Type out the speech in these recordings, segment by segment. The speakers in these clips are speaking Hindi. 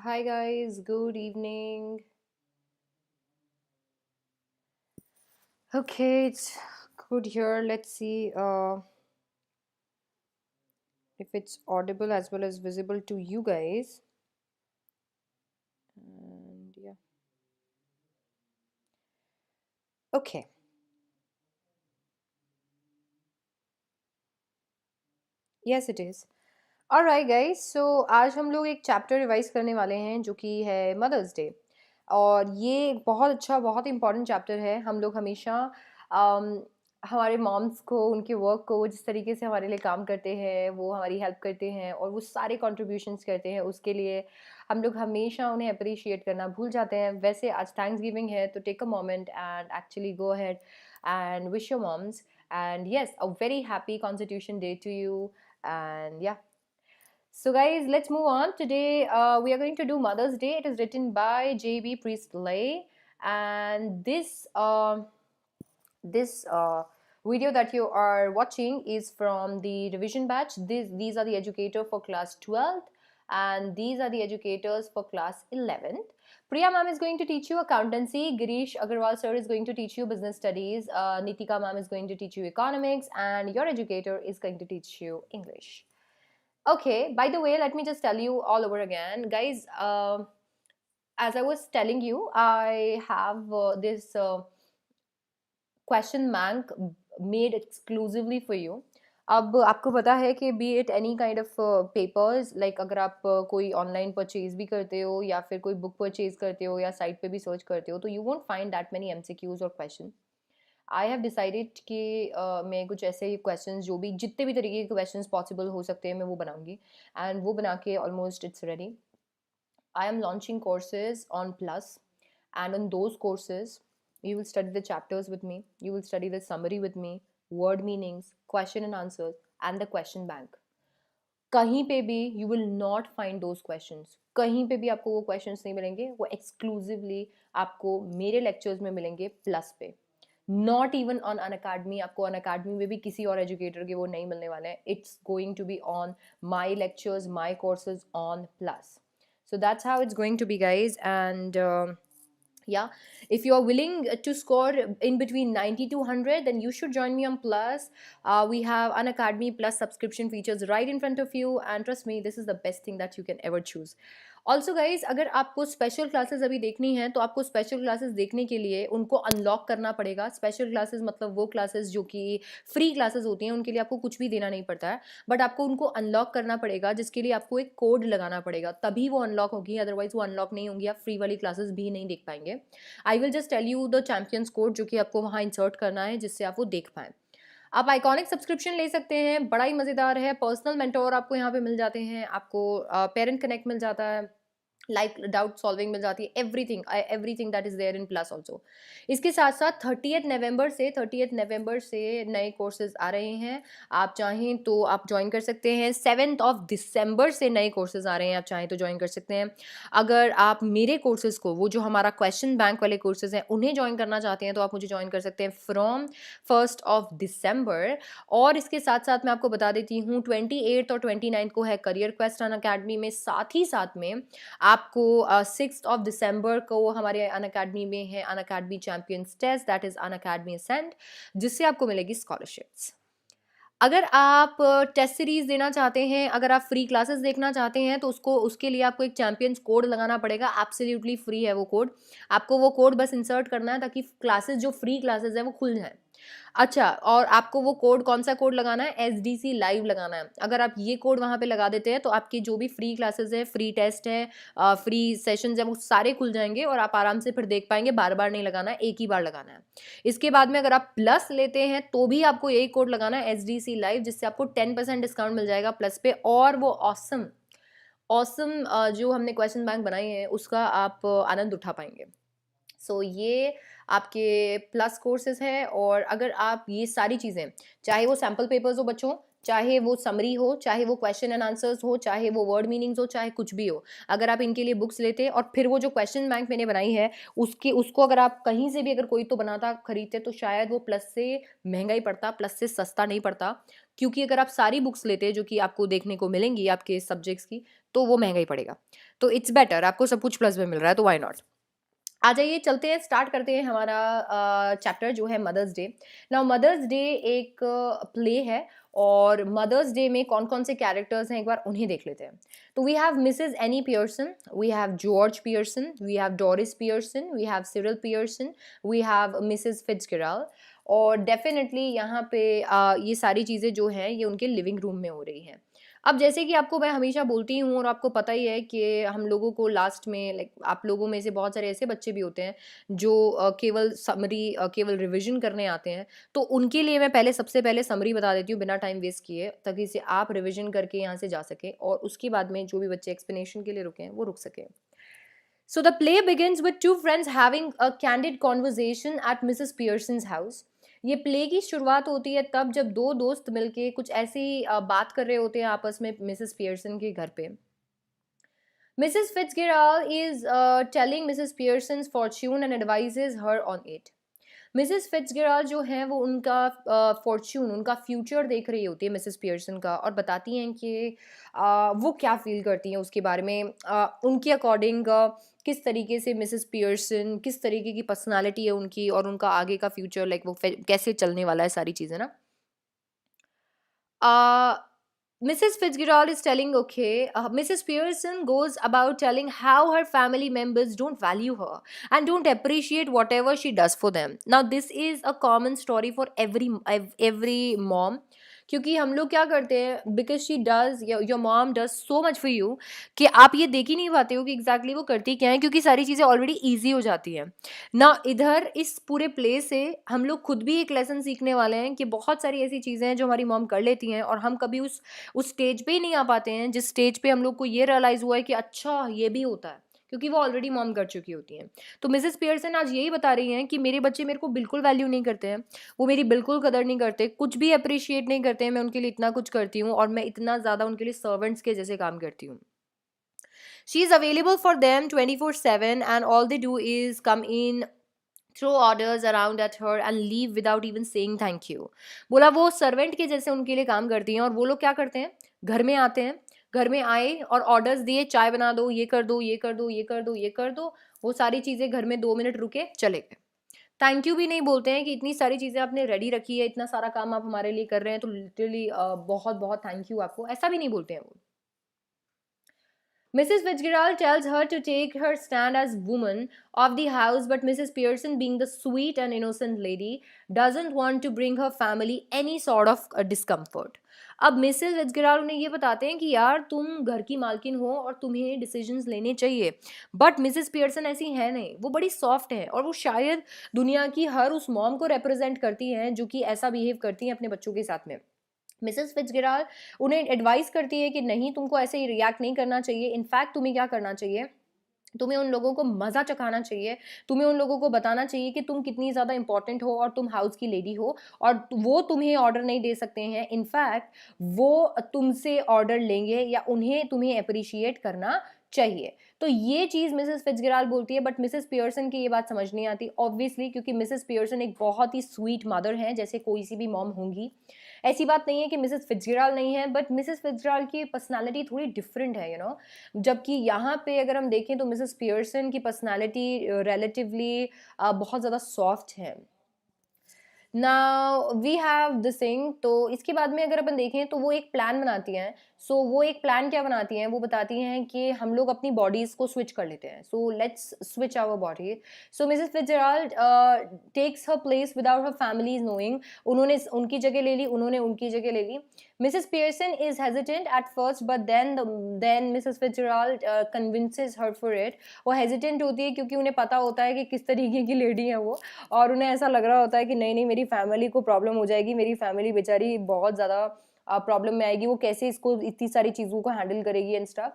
Hi guys, good evening. Okay, it's good here. Let's see if it's audible as well as visible to you guys. And yeah. Okay. Yes, it is. Alright guys, so आज हम लोग एक चैप्टर रिवाइज करने वाले हैं जो कि है मदर्स डे। और ये एक बहुत अच्छा बहुत इंपॉर्टेंट चैप्टर है। हम लोग हमेशा हमारे मॉम्स को उनके वर्क को जिस तरीके से हमारे लिए काम करते हैं, वो हमारी हेल्प करते हैं और वो सारे कॉन्ट्रीब्यूशंस करते हैं, उसके लिए हम लोग हमेशा उन्हें अप्रिशिएट करना भूल जाते हैं। वैसे आज थैंक्स गिविंग है तो take a moment and actually go ahead and wish your moms, and yes, a very happy Constitution Day to you. And yeah, so guys, let's move on. Today we are going to do Mother's Day. It is written by J.B. Priestley, and this video that you are watching is from the revision batch. These are the educator for class 12th, and these are the educators for class 11th. Priya ma'am is going to teach you accountancy. Girish Agarwal sir is going to teach you business studies. Nitika ma'am is going to teach you economics, and your educator is going to teach you English. Okay, by the way, let me just tell you all over again, guys. As I was telling you, I have this question bank made exclusively for you. अब आपको पता है कि B it any kind of papers, like अगर आप कोई ऑनलाइन परचेज भी करते हो या फिर कोई बुक परचेज करते हो या साइट पे भी सर्च करते हो, तो you won't find that many MCQs और क्वेश्चन। आई हैव डिसाइडेड कि मैं कुछ ऐसे क्वेश्चन जो भी जितने भी तरीके के क्वेश्चन पॉसिबल हो सकते हैं मैं वो बनाऊंगी, एंड वो बना के almost it's ready. I am launching courses on Plus, and on those courses, you will study the chapters with me, you will study the summary with me, word meanings, question and answers, and the question bank. कहीं पे भी you will not find those questions. कहीं पे भी आपको वो questions नहीं मिलेंगे, वो exclusively आपको मेरे lectures में मिलेंगे Plus पे। Not even on Unacademy, आपको अन अकेडमी में भी किसी और एजुकेटर के वो नहीं मिलने वाले हैं। It's going to be on my lectures, my courses on plus. So that's how it's going to be, guys. And yeah, if you are willing to score in between 90 to 100, then you should join me on Plus. We have an Academy Plus subscription features right in front of you, and trust me, this is the best thing that you can ever choose. Also guys, अगर आपको स्पेशल क्लासेस अभी देखनी है तो आपको स्पेशल क्लासेस देखने के लिए उनको अनलॉक करना पड़ेगा। स्पेशल क्लासेस मतलब वो क्लासेस जो कि फ्री क्लासेस होती हैं, उनके लिए आपको कुछ भी देना नहीं पड़ता है, बट आपको उनको अनलॉक करना पड़ेगा, जिसके लिए आपको एक कोड लगाना पड़ेगा, तभी वो अनलॉक होगी, अदरवाइज वो अनलॉक नहीं होंगी, आप फ्री वाली क्लासेस भी नहीं देख पाएंगे। I will just tell you the champions code जो कि आपको वहाँ इंसर्ट करना है, जिससे आप वो देख पाएँ। आप आइकॉनिक सब्सक्रिप्शन ले सकते हैं, बड़ा ही मज़ेदार है। पर्सनल मेंटोर आपको यहाँ पे मिल जाते हैं, आपको पेरेंट कनेक्ट मिल जाता है, लाइक डाउट सॉल्विंग मिल जाती है, everything that is there in plus also. इसके साथ साथ 30th नवंबर से नए कोर्सेज आ रहे हैं। आप चाहें तो आप ज्वाइन कर सकते हैं। 7th of December से नए कोर्सेज आ रहे हैं, आप चाहें तो ज्वाइन कर सकते हैं। अगर आप मेरे कोर्सेज को, वो जो हमारा क्वेश्चन बैंक वाले कोर्सेज हैं, उन्हें ज्वाइन करना चाहते हैं तो आप मुझे ज्वाइन कर सकते हैं फ्रॉम 1st of December। और इसके साथ साथ मैं आपको बता देती हूँ 28 और 29 को है करियर क्वेस्ट अन अकेडमी में। साथ ही साथ में आपको 6th of December को हमारे अन अकेडमी में है Unacademy champions test, that is Unacademy ascent, जिससे आपको मिलेगी स्कॉलरशिप्स। अगर आप टेस्ट सीरीज देना चाहते हैं, अगर आप फ्री क्लासेस देखना चाहते हैं, तो उसके लिए आपको एक चैंपियंस कोड लगाना पड़ेगा। एब्सोल्युटली फ्री है वो कोड, आपको वो कोड बस इंसर्ट करना है ताकि क्लासेस जो फ्री क्लासेस हैं वो खुल जाएं। अच्छा, और आपको वो कोड, कौन सा कोड लगाना है? SDC लाइव लगाना है। अगर आप ये कोड वहाँ पे लगा देते हैं तो आपकी जो भी फ्री क्लासेस है, फ्री टेस्ट है, फ्री सेशंस है, वो सारे खुल जाएंगे और आप आराम से फिर देख पाएंगे। बार बार नहीं लगाना है, एक ही बार लगाना है। इसके बाद में अगर आप प्लस लेते हैं तो भी आपको यही कोड लगाना है, SDC लाइव, जिससे आपको 10% डिस्काउंट मिल जाएगा प्लस पे, और वो ऑसम जो हमने क्वेश्चन बैंक बनाई है उसका आप आनंद उठा पाएंगे। सो ये आपके प्लस कोर्सेज है। और अगर आप ये सारी चीज़ें, चाहे वो सैम्पल पेपर्स हो बच्चों, चाहे वो समरी हो, चाहे वो क्वेश्चन एंड आंसर्स हो, चाहे वो वर्ड मीनिंग्स हो, चाहे कुछ भी हो, अगर आप इनके लिए बुक्स लेते और फिर वो जो क्वेश्चन बैंक मैंने बनाई है उसको अगर आप कहीं से भी, अगर कोई तो बनाता खरीदते, तो शायद वो प्लस से महंगा ही पड़ता, प्लस से सस्ता नहीं पड़ता। क्योंकि अगर आप सारी बुक्स लेते हैं जो कि आपको देखने को मिलेंगी आपके सब्जेक्ट्स की, तो वो महंगा ही पड़ेगा। तो इट्स बेटर, आपको सब कुछ प्लस में मिल रहा है, तो व्हाई नॉट। आ जाइए, चलते हैं, स्टार्ट करते हैं हमारा चैप्टर जो है mother's day. Now mother's day एक प्ले है, और मदर्स डे में कौन कौन से कैरेक्टर्स हैं एक बार उन्हें देख लेते हैं। तो we have Mrs Annie Pearson, we have George Pearson, we have Doris Pearson, we have Cyril Pearson, we have Mrs Fitzgerald. और डेफिनेटली यहाँ पे ये सारी चीज़ें जो हैं ये उनके लिविंग रूम में हो रही हैं। अब जैसे कि आपको मैं हमेशा बोलती हूँ, और आपको पता ही है कि हम लोगों को लास्ट में, लाइक आप लोगों में से बहुत सारे ऐसे बच्चे भी होते हैं जो केवल समरी, केवल रिवीजन करने आते हैं। तो उनके लिए मैं पहले, सबसे पहले समरी बता देती हूँ बिना टाइम वेस्ट किए, ताकि इसे आप रिवीजन करके यहाँ से जा सकें, और उसके बाद में जो भी बच्चे एक्सप्लेनेशन के लिए रुके हैं वो रुक सकें। So the play begins with two friends having a candid conversation at Mrs. Pearson's house. ये प्ले की शुरुआत होती है तब जब दो दोस्त मिलके कुछ ऐसी बात कर रहे होते हैं आपस में मिसेस पियर्सन के घर पे। Mrs. Fitzgerald is telling Mrs. Pearson's fortune and advises her on it. Mrs Fitzgerald जो हैं वो उनका फॉर्च्यून, उनका फ्यूचर देख रही होती है मिसेस पियर्सन का, और बताती हैं कि वो क्या फ़ील करती हैं उसके बारे में। उनके अकॉर्डिंग किस तरीके से मिसेस पियर्सन, किस तरीके की पर्सनालिटी है उनकी, और उनका आगे का फ्यूचर, लाइक वो कैसे चलने वाला है, सारी चीज़ें ना। Uh, Mrs. Fitzgerald is telling, okay, Mrs. Pearson goes about telling how her family members don't value her and don't appreciate whatever she does for them. Now, this is a common story for every mom. क्योंकि हम लोग क्या करते हैं, because she does, your mom does so much for you, कि आप ये देख ही नहीं पाते हो कि एग्जैक्टली वो करती क्या है, क्योंकि सारी चीज़ें ऑलरेडी ईजी हो जाती हैं ना। इधर इस पूरे प्ले से हम लोग खुद भी एक लेसन सीखने वाले हैं कि बहुत सारी ऐसी चीज़ें हैं जो हमारी मॉम कर लेती हैं, और हम कभी उस स्टेज पे ही नहीं आ पाते हैं जिस स्टेज पे हम लोग को ये रियलाइज़ हुआ है कि अच्छा ये भी होता है, क्योंकि वो ऑलरेडी मॉम कर चुकी होती हैं। तो मिसेस पियर्सन आज यही बता रही हैं कि मेरे बच्चे मेरे को बिल्कुल वैल्यू नहीं करते हैं, वो मेरी बिल्कुल कदर नहीं करते, कुछ भी अप्रिशिएट नहीं करते हैं। मैं उनके लिए इतना कुछ करती हूँ, और मैं इतना ज़्यादा उनके लिए सर्वेंट्स के जैसे काम करती हूँ। She is available for them 24/7 and all they do is come in, throw orders around at her and leave without even saying thank you. बोला वो सर्वेंट के जैसे उनके लिए काम करती हैं, और वो लोग क्या करते हैं, घर में आते हैं, घर में आए और ऑर्डर्स दिए, चाय बना दो, ये कर दो, ये कर दो, ये कर दो, ये कर दो, वो सारी चीज़ें घर में 2 मिनट रुके चले गए। थैंक यू भी नहीं बोलते हैं कि इतनी सारी चीज़ें आपने रेडी रखी है, इतना सारा काम आप हमारे लिए कर रहे हैं, तो लिटरली बहुत बहुत थैंक यू आपको, ऐसा भी नहीं बोलते हैं वो। Mrs. Fitzgerald tells her to take her stand as woman of the house, but Mrs. Pearson, being the sweet and innocent lady, doesn't want to bring her family any sort of discomfort. अब मिसेस फिट्जगेराल्ड उन्हें ये बताते हैं कि यार तुम घर की मालकिन हो और तुम्हें डिसीजंस लेने चाहिए, बट मिसेस पियर्सन ऐसी है नहीं, वो बड़ी सॉफ्ट है, और वो शायद दुनिया की हर उस मॉम को रिप्रेजेंट करती हैं जो कि ऐसा बिहेव करती हैं अपने बच्चों के साथ में। मिसेस फिट्जगेराल्ड उन्हें एडवाइस करती है कि नहीं, तुमको ऐसे ही रिएक्ट नहीं करना चाहिए, इनफैक्ट तुम्हें क्या करना चाहिए, तुम्हें उन लोगों को मज़ा चखाना चाहिए, तुम्हें उन लोगों को बताना चाहिए कि तुम कितनी ज़्यादा इंपॉर्टेंट हो और तुम हाउस की लेडी हो, और वो तुम्हें ऑर्डर नहीं दे सकते हैं, इनफैक्ट वो तुमसे ऑर्डर लेंगे, या उन्हें तुम्हें अप्रिशिएट करना चाहिए। तो ये चीज़ मिसेस फिट्जगेराल्ड बोलती है, बट मिसेस पियर्सन की ये बात समझ नहीं आती, ऑब्वियसली, क्योंकि मिसेस पियर्सन एक बहुत ही स्वीट मदर हैं, जैसे कोई सी भी मॉम होंगी। ऐसी बात नहीं है कि मिसेस फिट्जगेराल्ड नहीं है, बट मिसेस फिट्जगेराल्ड की पर्सनालिटी थोड़ी डिफरेंट है, जबकि यहाँ पे अगर हम देखें तो मिसेस पियर्सन की पर्सनालिटी रिलेटिवली बहुत ज़्यादा सॉफ्ट है। Now we have this thing, तो इसके बाद में अगर अपन देखें तो वो एक प्लान बनाती हैं। सो वो एक प्लान क्या बनाती हैं, वो बताती हैं कि हम लोग अपनी बॉडीज को स्विच कर लेते हैं, so let's switch our body. So Mrs Fitzgerald takes her place without her family knowing, उन्होंने उनकी जगह ले ली, उन्होंने उनकी जगह ले ली। Mrs. Pearson is hesitant at first, but then Mrs. Fitzgerald convinces her for it. वो hesitant होती है क्योंकि उन्हें पता होता है कि किस तरीके की लेडी है वो, और उन्हें ऐसा लग रहा होता है कि नहीं नहीं, मेरी फैमिली को प्रॉब्लम हो जाएगी, मेरी फैमिली बेचारी बहुत ज़्यादा प्रॉब्लम में आएगी, वो कैसे इसको इतनी सारी चीज़ों को हैंडल करेगी and stuff.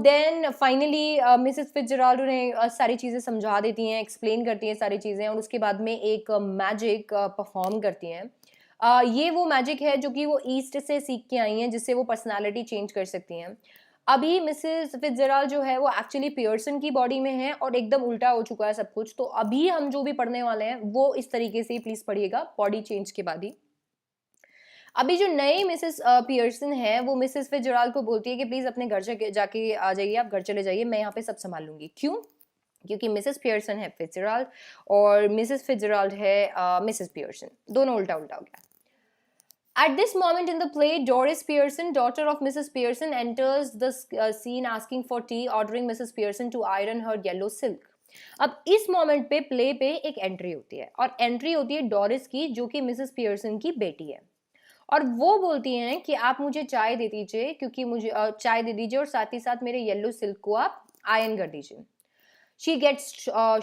Then finally Mrs Fitzgerald उन्हें सारी चीज़ें समझा देती हैं, एक्सप्लेन करती हैं सारी चीज़ें, और उसके बाद में एक मैजिक परफॉर्म करती हैं। ये वो मैजिक है जो कि वो ईस्ट से सीख के आई हैं, जिससे वो पर्सनालिटी चेंज कर सकती हैं। अभी मिसेस फिट्जगेराल्ड जो है वो एक्चुअली पियर्सन की बॉडी में है, और एकदम उल्टा हो चुका है सब कुछ। तो अभी हम जो भी पढ़ने वाले हैं वो इस तरीके से ही प्लीज पढ़िएगा, बॉडी चेंज के बाद ही। अभी जो नई मिसेस पियर्सन है वो मिसेस फिtzgerald को बोलती है कि प्लीज अपने घर जाके जाके आ जाइए, आप घर चले जाइए, मैं यहाँ पे सब संभाल लूंगी। क्यों? क्योंकि मिसेस पियर्सन है फिtzgerald और मिसेस फिtzgerald है मिसेस पियर्सन, दोनों उल्टा उल्टा हो गया। At this moment in the play, Doris Pearson, daughter of Mrs. Pearson, enters the scene asking for tea, ordering Mrs. Pearson to iron her yellow silk. अब इस मोमेंट पे प्ले पे एक एंट्री होती है और एंट्री होती है डोरिस की, जो कि मिसेस पियर्सन की बेटी है। और वो बोलती हैं कि आप मुझे चाय दे दीजिए, क्योंकि मुझे चाय दे दीजिए और साथ ही साथ मेरे येलो सिल्क को आप आयरन कर दीजिए। She gets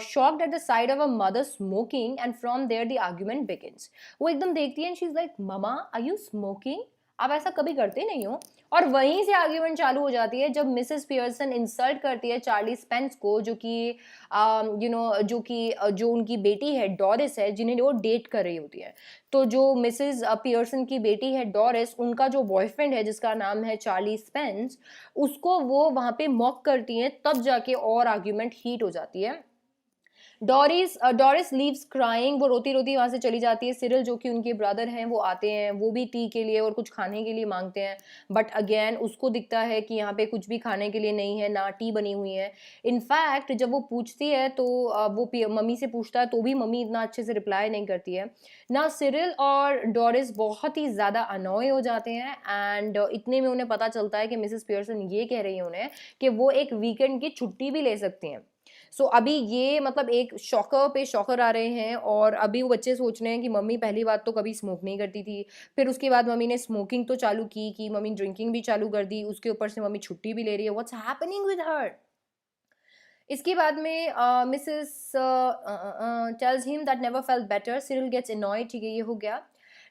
shocked at the sight of her mother smoking, and from there the argument begins. वो एकदम देखती है and she's like, "Mama, are you smoking? आप ऐसा कभी करते नहीं हो।" और वहीं से आर्ग्यूमेंट चालू हो जाती है जब मिसेस पियर्सन इंसल्ट करती है चार्ली स्पेंस को, जो कि जो उनकी बेटी है डोरिस है, जिन्हें वो डेट कर रही होती है। तो जो मिसेस पियर्सन की बेटी है डोरिस, उनका जो बॉयफ्रेंड है जिसका नाम है चार्ली स्पेंस, उसको वो वहां पे मॉक करती हैं, तब जाके और आर्ग्यूमेंट हीट हो जाती है। डोरिस लीव्स क्राइंग, वो रोती रोती वहां से चली जाती है। सिरिल जो कि उनके ब्रदर हैं वो आते हैं, वो भी टी के लिए और कुछ खाने के लिए मांगते हैं, बट अगेन उसको दिखता है कि यहाँ पे कुछ भी खाने के लिए नहीं है, ना टी बनी हुई है। इनफैक्ट जब वो पूछती है तो वो मम्मी से पूछता है तो भी मम्मी इतना अच्छे से रिप्लाई नहीं करती है ना। सिरिल और डोरिस बहुत ही ज़्यादा अनॉय हो जाते हैं एंड इतने में उन्हें पता चलता है कि मिसेस पियर्सन ये कह रही है उन्हें कि वो एक वीकेंड की छुट्टी भी ले सकती हैं। अभी ये मतलब एक शॉकर पे शॉकर आ रहे हैं और अभी वो बच्चे सोच रहे हैं कि मम्मी पहली बात तो कभी स्मोक नहीं करती थी, फिर उसके बाद मम्मी ने स्मोकिंग तो चालू की मम्मी ड्रिंकिंग भी चालू कर दी, उसके ऊपर से मम्मी छुट्टी भी ले रही है, व्हाट्स हैपनिंग विद हर। इसके बाद में Mrs tells him that never felt better, Cyril gets annoyed, ठीक है ये हो गया।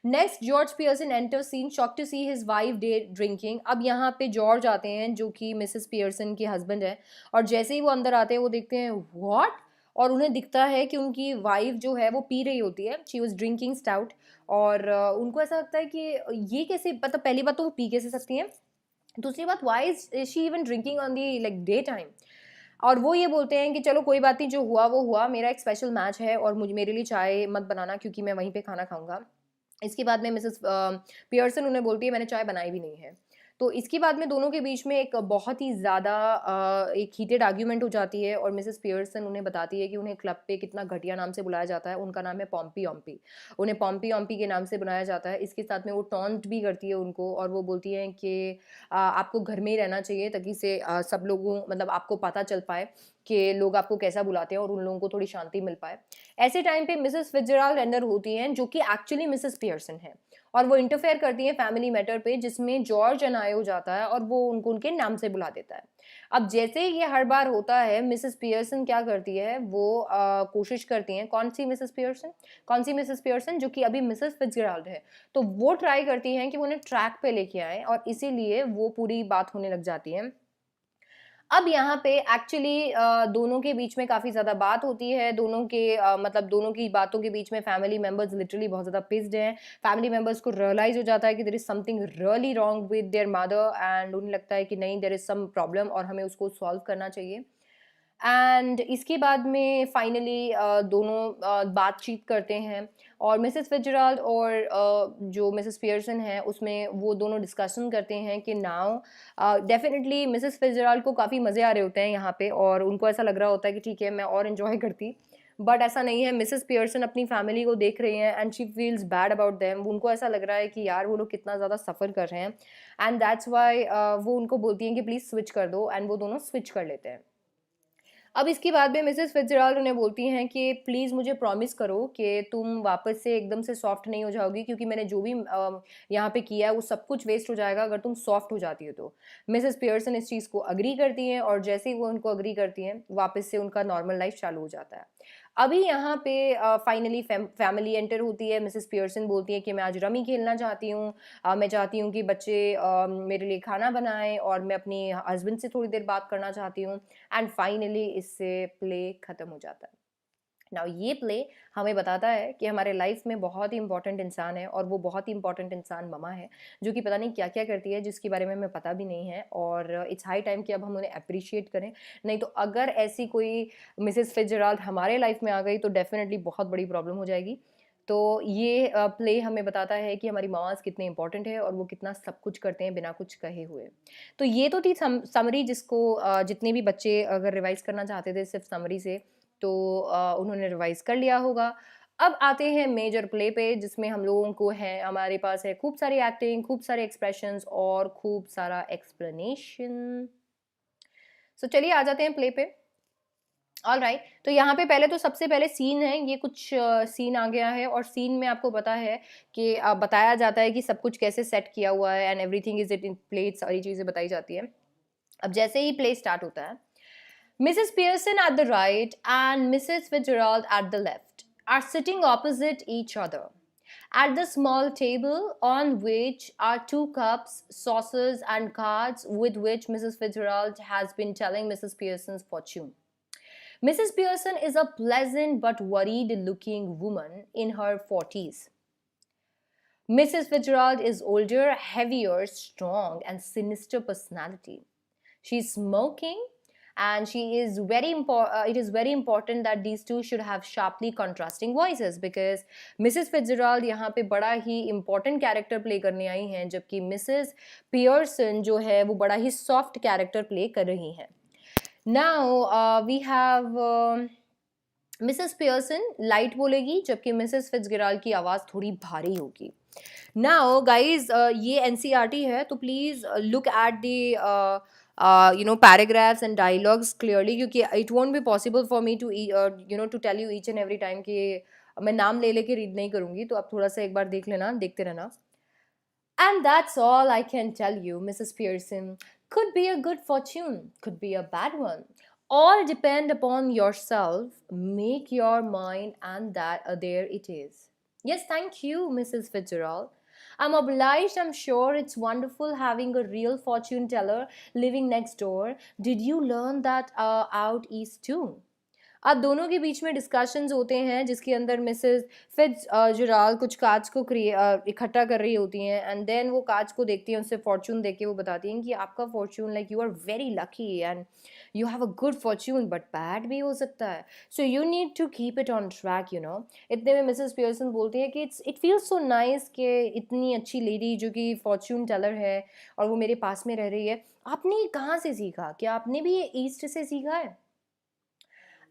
Next George Pearson enter scene, shock to see his wife day drinking. अब यहाँ पे जॉर्ज आते हैं जो कि मिसेस पियर्सन के हस्बैंड है, और जैसे ही वो अंदर आते हैं वो देखते हैं व्हाट, और उन्हें दिखता है कि उनकी वाइफ जो है वो पी रही होती है, शी वॉज ड्रिंकिंग स्टाउट। और उनको ऐसा लगता है कि ये कैसे, मतलब पहली बात तो वो पी कैसे सकती हैं, दूसरी बात why is she even drinking on the like day time. और वो ये बोलते हैं कि चलो कोई बात नहीं, जो हुआ वो हुआ, मेरा एक स्पेशल मैच है और मुझे मेरे लिए चाय मत बनाना क्योंकि मैं वहीं पे खाना खाऊंगा। इसके बाद में मिसेस पियर्सन उन्हें बोलती है मैंने चाय बनाई भी नहीं है। तो इसके बाद में दोनों के बीच में एक बहुत ही ज़्यादा एक हीटेड आर्ग्यूमेंट हो जाती है और मिसेस पियर्सन उन्हें बताती है कि उन्हें क्लब पे कितना घटिया नाम से बुलाया जाता है। उनका नाम है पॉम्पी ऑम्पी, उन्हें पॉम्पी ऑम्पी के नाम से बुलाया जाता है। इसके साथ में वो टॉन्ट भी करती है उनको और वो बोलती है कि आपको घर में ही रहना चाहिए ताकि से सब लोगों मतलब आपको पता चल पाए कि लोग आपको कैसा बुलाते हैं और उन लोगों को थोड़ी शांति मिल पाए। ऐसे टाइम पे मिसेस फिtzgerald एंटर होती हैं जो कि एक्चुअली मिसेस पियर्सन है, और वो इंटरफेयर करती है फैमिली मैटर पे, जिसमें जॉर्ज अनाय हो जाता है और वो उनको उनके नाम से बुला देता है। अब जैसे ही ये हर बार होता है, मिसेस पियर्सन क्या करती है, वो कोशिश करती हैं, कौन सी मिसेस पियर्सन जो कि अभी मिसेस फिtzgerald है, तो वो ट्राई करती हैं कि वो उन्हें ट्रैक पे लेके आए और इसीलिए वो पूरी बात होने लग जाती है। अब यहाँ पे एक्चुअली दोनों के बीच में काफ़ी ज़्यादा बात होती है, दोनों के मतलब दोनों की बातों के बीच में फैमिली मेंबर्स लिटरली बहुत ज़्यादा पिस्ड हैं। फैमिली मेंबर्स को रियलाइज़ हो जाता है कि there is something really wrong with their mother, and उन्हें लगता है कि नहीं, देयर इज़ सम प्रॉब्लम और हमें उसको सॉल्व करना चाहिए। एंड इसके बाद में फाइनली दोनों बातचीत करते हैं और मिसेस फिtzgerald और जो मिसेस पियर्सन है उसमें वो दोनों डिस्कशन करते हैं कि नाउ डेफिनेटली मिसेस फिtzgerald को काफ़ी मज़े आ रहे होते हैं यहाँ पे और उनको ऐसा लग रहा होता है कि ठीक है मैं और इन्जॉय करती, बट ऐसा नहीं है। मिसेस पियर्सन अपनी फैमिली को देख रही हैं and she feels bad about them, उनको ऐसा लग रहा है कि यार वो लोग कितना ज़्यादा सफ़र कर रहे हैं, एंड दैट्स वाई वो उनको बोलती हैं कि प्लीज़ स्विच कर दो, एंड वो दोनों स्विच कर लेते हैं। अब इसके बाद में मिसेस फिtzgerald उन्हें बोलती हैं कि प्लीज़ मुझे प्रॉमिस करो कि तुम वापस से एकदम से सॉफ्ट नहीं हो जाओगी, क्योंकि मैंने जो भी यहाँ पे किया है वो सब कुछ वेस्ट हो जाएगा अगर तुम सॉफ्ट हो जाती हो तो। मिसेस पियर्सन इस चीज़ को अग्री करती हैं और जैसे ही वो उनको अग्री करती हैं वापस से उनका नॉर्मल लाइफ चालू हो जाता है। अभी यहाँ पे फाइनली फैमिली एंटर होती है। मिसेस पियर्सन बोलती है कि मैं आज रमी खेलना चाहती हूँ, मैं चाहती हूँ कि बच्चे मेरे लिए खाना बनाएं और मैं अपनी हस्बैंड से थोड़ी देर बात करना चाहती हूँ, एंड फाइनली इससे प्ले खत्म हो जाता है। नाउ ये प्ले हमें बताता है कि हमारे लाइफ में बहुत ही इंपॉर्टेंट इंसान है और वो बहुत ही इंपॉर्टेंट इंसान ममा है, जो कि पता नहीं क्या क्या करती है जिसके बारे में हमें पता भी नहीं है, और इट्स हाई टाइम कि अब हम उन्हें अप्रिशिएट करें। नहीं तो अगर ऐसी कोई मिसेस फिtzgerald हमारे लाइफ में आ गई तो डेफिनेटली बहुत बड़ी प्रॉब्लम हो जाएगी। तो ये प्ले हमें बताता है कि हमारी मामाज़ कितने इम्पोर्टेंट है और वो कितना सब कुछ करते हैं बिना कुछ कहे हुए। तो ये तो थी समरी जिसको जितने भी बच्चे अगर रिवाइज़ करना चाहते थे सिर्फ़ समरी से तो उन्होंने रिवाइज़ कर लिया होगा। अब आते हैं मेजर प्ले पे जिसमें हम लोगों को है हमारे पास है खूब सारी एक्टिंग, खूब सारे एक्सप्रेशंस और खूब सारा एक्सप्लेनेशन। सो चलिए आ जाते हैं प्ले पे। ऑलराइट, तो यहाँ पे पहले तो सबसे पहले सीन है, ये कुछ सीन आ गया है और सीन में आपको पता है कि बताया जाता है कि सब कुछ कैसे सेट किया हुआ है and everything is it in place, सारी चीज़ें बताई जाती है। अब जैसे ही प्ले स्टार्ट होता है, Mrs Pearson at the right end Mrs Fitzgerald at the left are sitting opposite each other at the small table on which are two cups, saucers, and cards with which Mrs. Fitzgerald has been telling Mrs. Pearson's fortune. Mrs. Pearson is a pleasant but worried looking woman in her 40s. Mrs. Fitzgerald is older, heavier, strong, and sinister personality. She's smoking, and she is very it is very important that these two should have sharply contrasting voices because Mrs. Fitzgerald यहाँ पे बड़ा ही important character play करने आई हैं जबकि Mrs. Pearson जो है वो बड़ा ही soft character play कर रही हैं. Now we have Mrs Pearson light बोलेगी जबकि मिसेस फिट्जगेराल्ड की आवाज़ थोड़ी भारी होगी. नाउ गाइज ये एनसीईआरटी है तो please look at the paragraphs and dialogues clearly क्योंकि it won't be possible for me to to tell you each and every time कि मैं नाम ले लेके रीड नहीं करूँगी, तो आप थोड़ा सा एक बार देख लेना, देखते रहना. And that's all I can tell you, Mrs. Pearson. Could be a good fortune, could be a bad one. All depend upon yourself. Make your mind, and there it is. Yes, thank you, Mrs. Fitzgerald. I'm obliged. I'm sure it's wonderful having a real fortune teller living next door. Did you learn that out east too? अब दोनों के बीच में डिस्कशंस होते हैं जिसके अंदर मिसेस फिट्जराल्ड कुछ काज को इकट्ठा कर रही होती हैं एंड देन वो काज को देखती हैं, उससे फॉर्चून देख के वो बताती हैं कि आपका fortune like you are very lucky and you have a good fortune but bad भी हो सकता है, so you need to keep it on track you know. इतने में मिसेस पियर्सन बोलती है कि इट फील्स सो नाइस कि इतनी अच्छी लेडी जो कि फॉर्चून टेलर है और वो मेरे पास में रह रही है. आपने कहाँ से सीखा? क्या आपने भी ये ईस्ट से सीखा है?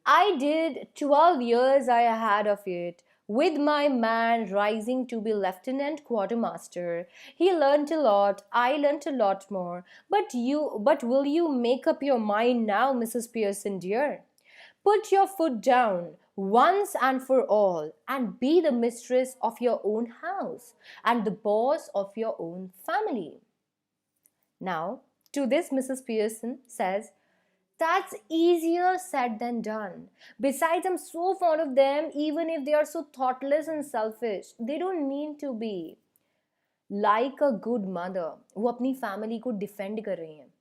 I did 12 years I had of it, with my man rising to be lieutenant quartermaster. He learnt a lot, I learnt a lot more. But will you make up your mind now, Mrs. Pearson dear? Put your foot down once and for all and be the mistress of your own house and the boss of your own family. Now, to this Mrs. Pearson says, that's easier said than done. Besides, I'm so fond of them, even if they are so thoughtless and selfish. They don't mean to be. Like a good mother, वो अपनी फैमिली को डिफेंड कर रही हैं.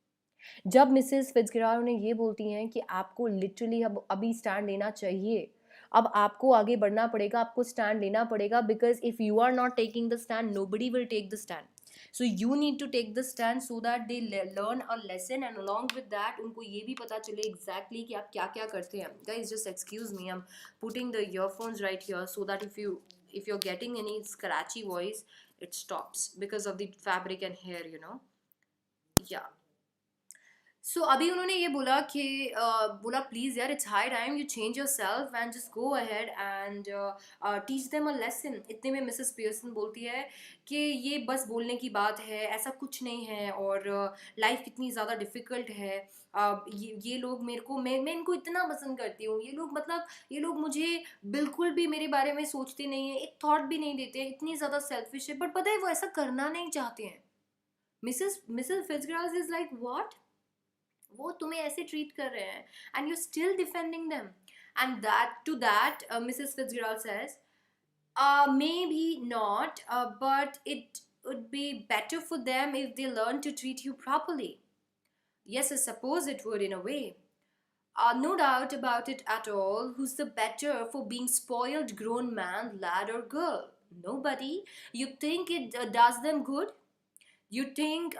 जब मिसेस फिट्जगेराल्ड उन्हें ये बोलती हैं कि आपको लिटरली अब अभी स्टैंड लेना चाहिए, अब आपको आगे बढ़ना पड़ेगा, आपको स्टैंड लेना पड़ेगा because if you are not taking the stand nobody will take the stand. So you need to take the stand so that they learn a lesson and along with that उनको ये भी पता चले exactly कि आप क्या क्या करते हैं. Guys, just excuse me, I'm putting the earphones right here so that if you're getting any scratchy voice, it stops because of the fabric and hair, you know. Yeah. सो अभी उन्होंने ये बोला कि बोला प्लीज़ यार it's high time you change your self and just go ahead and teach them a lesson. इतने में मिसेस पियर्सन बोलती है कि ये बस बोलने की बात है, ऐसा कुछ नहीं है और लाइफ कितनी ज़्यादा डिफ़िकल्ट है. ये लोग मेरे को मैं इनको इतना पसंद करती हूँ, ये लोग मुझे बिल्कुल भी मेरे बारे में सोचते नहीं है, एक थॉट भी नहीं देते, इतनी ज़्यादा सेल्फिश है. बट पता है वो ऐसा करना नहीं चाहते हैं. Mrs Fitzgerald is like what, वो तुम्हें ऐसे ट्रीट कर रहे हैं and you still defending them. And that to that Mrs Fitzgerald says maybe not but it would be better for them if they learn to treat you properly. Yes, I suppose it would in a way. No doubt about it at all. Who's the better for being spoiled grown man, lad or girl? Nobody. You think it does them good? You think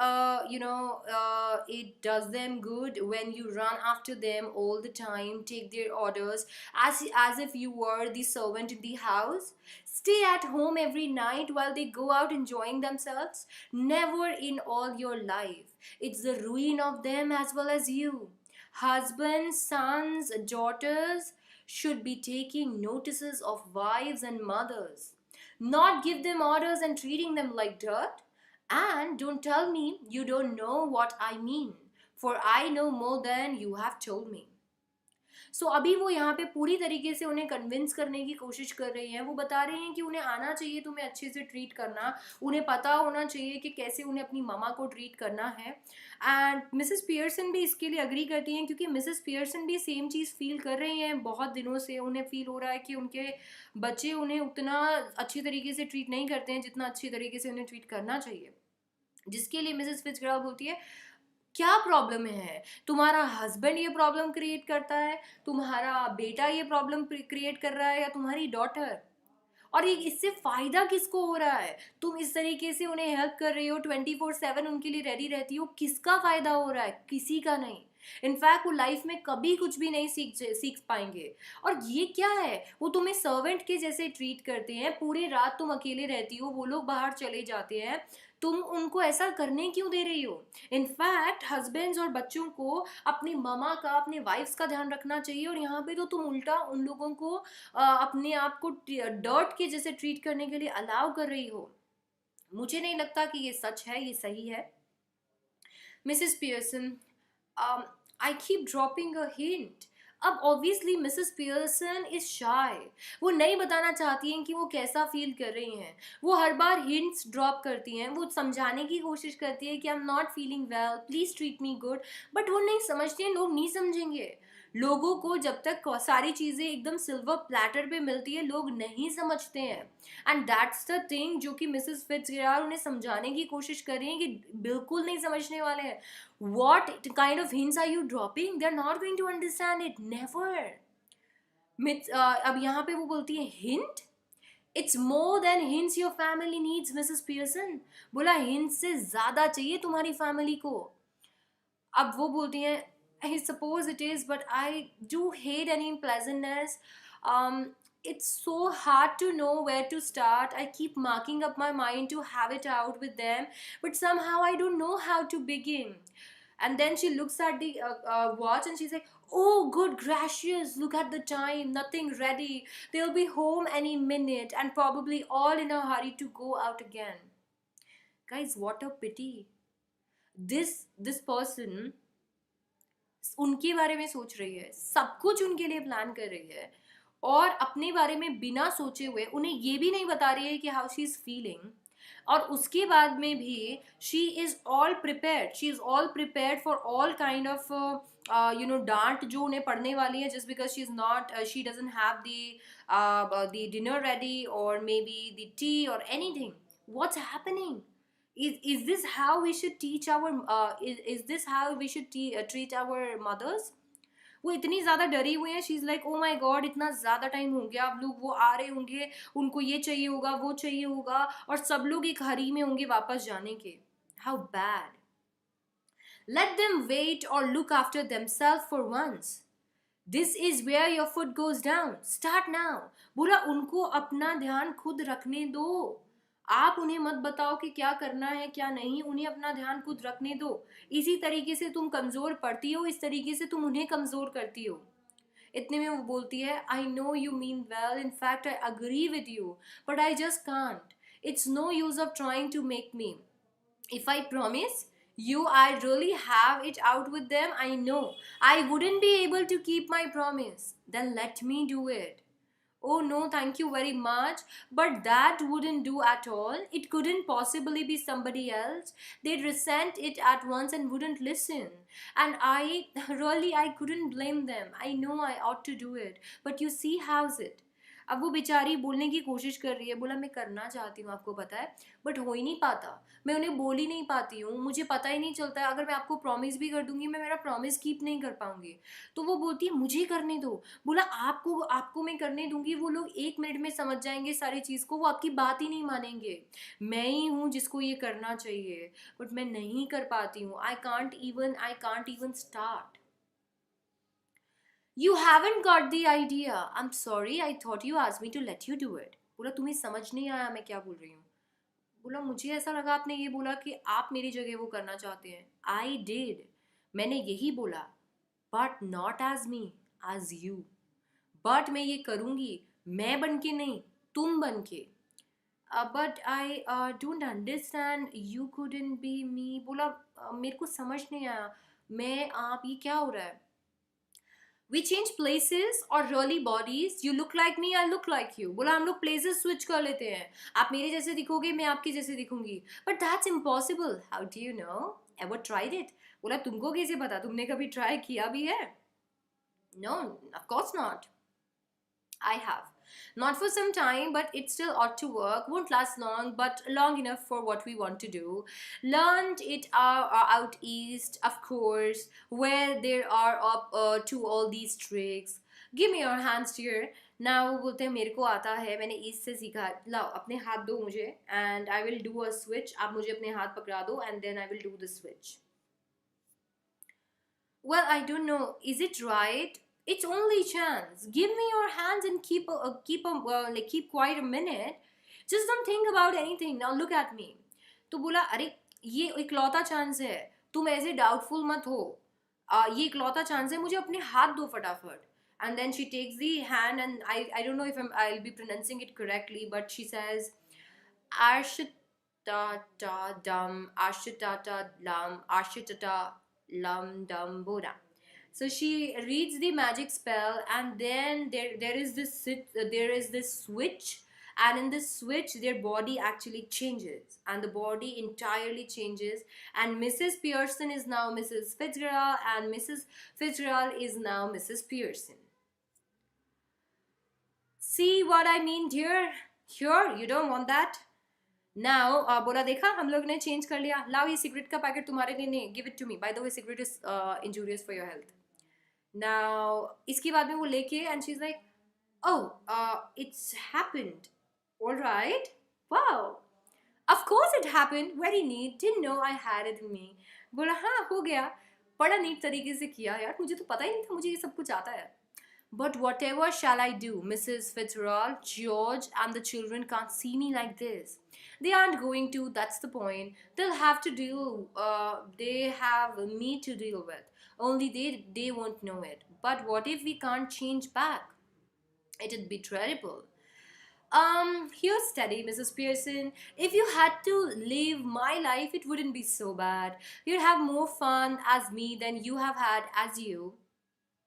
it does them good when you run after them all the time, take their orders as if you were the servant in the house, stay at home every night while they go out enjoying themselves? Never in all your life. It's the ruin of them as well as you. Husbands, sons, daughters should be taking notices of wives and mothers, not give them orders and treating them like dirt. And don't tell me you don't know what I mean, for I know more than you have told me. सो अभी वो यहाँ पे पूरी तरीके से उन्हें कन्विंस करने की कोशिश कर रही हैं। वो बता रहे हैं कि उन्हें आना चाहिए तुम्हें अच्छे से ट्रीट करना, उन्हें पता होना चाहिए कि कैसे उन्हें अपनी ममा को ट्रीट करना है। एंड मिसेस पियर्सन भी इसके लिए अग्री करती हैं, क्योंकि मिसेस पियर्सन भी सेम चीज़ फील कर रही हैं बहुत दिनों से। उन्हें फील हो रहा है कि उनके बच्चे उन्हें उतना अच्छी तरीके से ट्रीट नहीं करते हैं जितना अच्छी तरीके से उन्हें ट्रीट करना चाहिए। जिसके लिए मिसेस फिट्जगेराल्ड बोलती है, क्या प्रॉब्लम है? तुम्हारा हस्बैंड ये प्रॉब्लम क्रिएट करता है, तुम्हारा बेटा ये प्रॉब्लम क्रिएट कर रहा है, या तुम्हारी डॉटर? और ये इससे फ़ायदा किसको हो रहा है? तुम इस तरीके से उन्हें हेल्प कर रही हो, 24/7 उनके लिए रेडी रहती हो, किसका फ़ायदा हो रहा है? किसी का नहीं। इनफैक्ट वो लाइफ में कभी कुछ भी नहीं सीख पाएंगे। और ये क्या है, वो तुम्हें सर्वेंट के जैसे ट्रीट करते हैं, पूरी रात तुम अकेले रहती हो, वो लोग बाहर चले जाते हैं, तुम उनको ऐसा करने क्यों दे रही हो? इनफैक्ट हस्बैंड्स और बच्चों को अपनी ममा का, अपने वाइफ्स का ध्यान रखना चाहिए, और यहाँ पे तो तुम उल्टा उन लोगों को अपने आप को डर्ट के जैसे ट्रीट करने के लिए अलाउ कर रही हो। मुझे नहीं लगता कि ये सच है, ये सही है। Mrs Pearson, I keep dropping a hint. अब obviously Mrs Pearson is shy. वो नहीं बताना चाहती हैं कि वो कैसा फील कर रही हैं। वो हर बार हिंट्स ड्रॉप करती हैं, वो समझाने की कोशिश करती है कि आई am not feeling well, please treat me good. But वो नहीं समझती हैं, लोग नहीं समझेंगे। लोगों को जब तक सारी चीज़ें एकदम सिल्वर प्लेटर पे मिलती है, लोग नहीं समझते हैं। एंड दैट्स द थिंग जो कि मिसेस फिट्जगेराल्ड उन्हें समझाने की कोशिश कर रही हैं कि बिल्कुल नहीं समझने वाले हैं। What kind of hints are you dropping? They're not going to understand it. Never. अब यहाँ पे वो बोलती है hint, it's more than hints your family needs Mrs Pearson. बोला हिंट से ज़्यादा चाहिए तुम्हारी फैमिली को। अब वो बोलती हैं, I suppose it is, but I do hate any unpleasantness. It's so hard to know where to start. I keep marking up my mind to have it out with them, but somehow I don't know how to begin. And then she looks at the watch and she's like, oh, good gracious, look at the time, nothing ready. They'll be home any minute and probably all in a hurry to go out again. Guys, what a pity. This person उनके बारे में सोच रही है, सब कुछ उनके लिए प्लान कर रही है, और अपने बारे में बिना सोचे हुए उन्हें ये भी नहीं बता रही है कि हाउ शी इज़ फीलिंग। और उसके बाद में भी she is all prepared for all kind of डांट जो उन्हें पड़ने वाली है, just because she is not she doesn't have the dinner ready और मे बी द टी और anything. What's happening? Is this how we should teach our is this how we should treat our mothers? वो इतनी ज़्यादा डरी हुई हैं, she is like oh my God, इतना ज़्यादा टाइम हो गया, अब लोग वो आ रहे होंगे, उनको ये चाहिए होगा, वो चाहिए होगा, और सब लोग एक हरी में होंगे वापस जाने के। How bad. Let them wait और look after themself for once. This is where your foot goes down, start now. बोला उनको अपना ध्यान खुद रखने दो। आप उन्हें मत बताओ कि क्या करना है क्या नहीं, उन्हें अपना ध्यान खुद रखने दो। इसी तरीके से तुम कमज़ोर पड़ती हो, इस तरीके से तुम उन्हें कमज़ोर करती हो। इतने में वो बोलती है, I know you mean well, in fact I agree with you, but I just can't. It's no use of trying to make me. If I promise you I really have it out with them, I know I wouldn't be able to keep my promise. Then let me do it. Oh no, thank you very much. But that wouldn't do at all. It couldn't possibly be somebody else. They'd resent it at once and wouldn't listen. And I couldn't blame them. I know I ought to do it. But you see, how's it? अब वो बेचारी बोलने की कोशिश कर रही है, बोला मैं करना चाहती हूँ आपको पता है, बट हो ही नहीं पाता, मैं उन्हें बोल ही नहीं पाती हूँ, मुझे पता ही नहीं चलता है, अगर मैं आपको प्रॉमिस भी कर दूंगी मैं मेरा प्रॉमिस कीप नहीं कर पाऊंगी। तो वो बोलती है मुझे करने दो। बोला आपको आपको मैं करने दूंगी, वो लोग 1 मिनट में समझ जाएंगे सारी चीज़ को, वो आपकी बात ही नहीं मानेंगे, मैं ही हूँ जिसको ये करना चाहिए, बट मैं नहीं कर पाती हूँ, I can't even start. You haven't got the idea. I'm sorry, I thought you asked me to let you do it. बोला तुम्हें समझ नहीं आया मैं क्या बोल रही हूँ। बोला मुझे ऐसा लगा आपने ये बोला कि आप मेरी जगह वो करना चाहते हैं। I did. मैंने यही बोला, but not as me, as you. But मैं ये करूँगी, मैं बन के नहीं, तुम बन के। But I don't understand. You couldn't be me. बोला मेरे को समझ नहीं आया, मैं आप ये क्या हो रहा है। We change places or really bodies. You look like me, I look like you. बोला हम लोग places switch कर लेते हैं, आप मेरे जैसे दिखोगे मैं आपके जैसे दिखूंगी, but that's impossible. How do you know? Ever tried it? बोला तुमको कैसे पता, तुमने कभी ट्राई किया भी है? No, of course not. I have. Not for some time, but it still ought to work. Won't last long, but long enough for what we want to do. Learned it out east, of course, where there are up to all these tricks. Give me your hands dear. Now वो बोलते हैं मेरे को आता है, मैंने ईस्ट से सीखा, लाओ अपने हाथ दो मुझे, and I will do a switch. आप मुझे अपने हाथ पकड़ा दो, and then I will do the switch. Well, I don't know. Is it right? It's only chance. Give me your hands and keep quiet a minute. Just don't think about anything. Now look at me. तो बोला अरे ये इकलौता चांस है, तुम ऐसे डाउटफुल मत हो, ये इकलौता चांस है, मुझे अपने हाथ दो फटाफट. And then she takes the hand, and I don't know if I'll be pronouncing it correctly, but she says Arshitata dum, Arshitata lam, Arshitata lam dum boda. So she reads the magic spell, and then there is this switch, and in this switch their body actually changes, and the body entirely changes, and Mrs. Pearson is now Mrs. Fitzgerald, and Mrs. Fitzgerald is now Mrs. Pearson. See what I mean, dear? Sure, you don't want that. Now बोला देखा हम लोग ने चेंज कर लिया, लाओ ये सिगरेट का पैकेट तुम्हारे लिए नहीं, give it to me, by the way cigarette is injurious for your health. Now इसके बाद में वो लेके, and she is like oh it's happened, alright, wow, of course it happened, very neat, didn't know I had it in me. बोला हाँ हो गया, बड़ा नीट तरीके से किया यार, मुझे तो पता ही नहीं था मुझे ये सब कुछ आता है. But whatever shall I do, Mrs. Fitzgerald, George, and the children can't see me like this. They aren't going to, that's the point. They'll have to deal, they have me to deal with. Only they won't know it. But what if we can't change back? It'd be terrible. Here, steady, Mrs. Pearson. If you had to live my life, it wouldn't be so bad. You'd have more fun as me than you have had as you.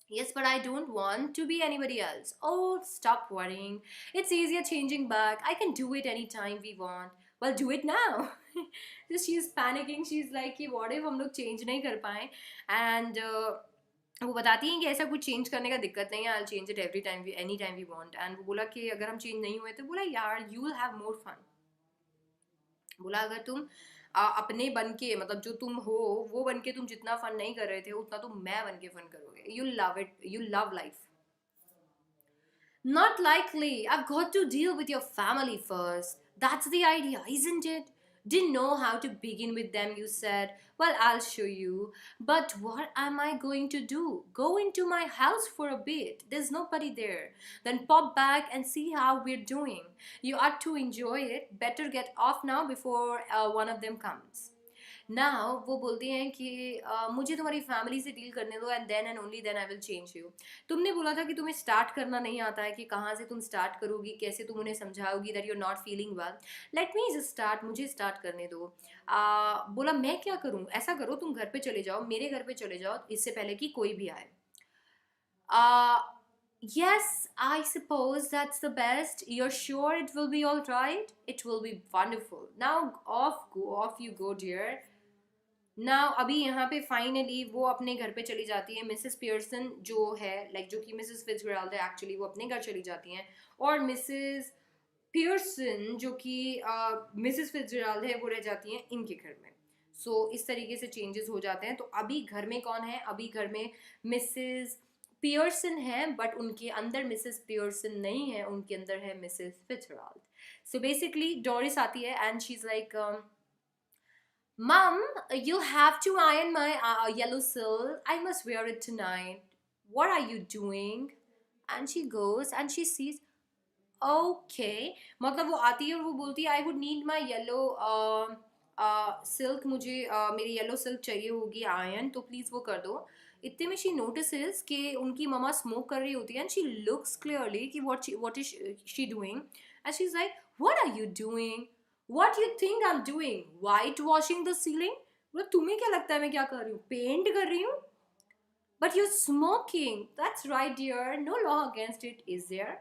Yes, but I don't want to be anybody else. Oh, stop worrying. It's easier changing back. I can do it anytime we want. Well, do it now. So she's panicking. She's like, कि what if हम लोग change नहीं कर पाए? And वो बताती हैं कि ऐसा कुछ चेंज करने का दिक्कत नहीं है, I'll change it every time any time we want. And वो बोला कि अगर हम चेंज नहीं हुए तो बोला यार you will have more fun. बोला अगर तुम अपने बन के, मतलब जो तुम हो वो बन के तुम जितना फन नहीं कर रहे थे उतना तुम मैं बन के फन करोगे. You love it, you love life. Not likely. I've got to deal with your family first. That's the idea, isn't it? Didn't know how to begin with them, you said. Well, I'll show you. But what am I going to do? Go into my house for a bit. There's nobody there. Then pop back and see how we're doing. You ought to enjoy it. Better get off now before one of them comes. Now वो बोलती हैं कि मुझे तुम्हारी फैमिली से डील करने दो, and then and only then I will change you. तुमने बोला था कि तुम्हें स्टार्ट करना नहीं आता है, कि कहाँ से तुम स्टार्ट करोगी, कैसे तुम उन्हें समझाओगी that you are not feeling well. Let me just start, मुझे स्टार्ट करने दो. बोला मैं क्या करूँ, ऐसा करो तुम घर पे चले जाओ, मेरे घर पे चले जाओ इससे पहले कि कोई भी आए. Yes, I suppose that's the best. You're sure it will be all right? It will be wonderful. Now off you go, dear. Now अभी यहाँ पे फाइनली वो अपने घर पे चली जाती है, मिसेस पियर्सन जो है, लाइक जो कि मिसेस फिट्जगेराल्ड है, एक्चुअली वो अपने घर चली जाती हैं, और मिसेस पियर्सन जो कि मिसेस फिट्जगेराल्ड है वो रह जाती हैं इनके घर में। सो इस तरीके से चेंजेस हो जाते हैं। तो अभी घर में कौन है? अभी घर में मिसेस पियर्सन है, बट उनके अंदर मिसेस पियर्सन नहीं है, उनके अंदर है Mrs Fitzgerald. So basically Doris आती है and she is like, Mom, you have to iron my yellow silk. I must wear it tonight. What are you doing? And she goes and she sees, okay. मतलब वो आती है और वो बोलती है, I would need my yellow silk. मुझे मेरी yellow silk चाहिए होगी आयन, तो प्लीज़ वो कर दो। इतने में she notices कि उनकी ममा smoke कर रही होती है, and she looks clearly कि what is she doing, and she's like, what are you doing? What do you think I'm doing? White washing the ceiling? मतलब तुम्हें क्या लगता है मैं क्या कर रही हूँ? पेंट कर रही हूँ? But you're smoking. That's right, dear. No law against it, is there?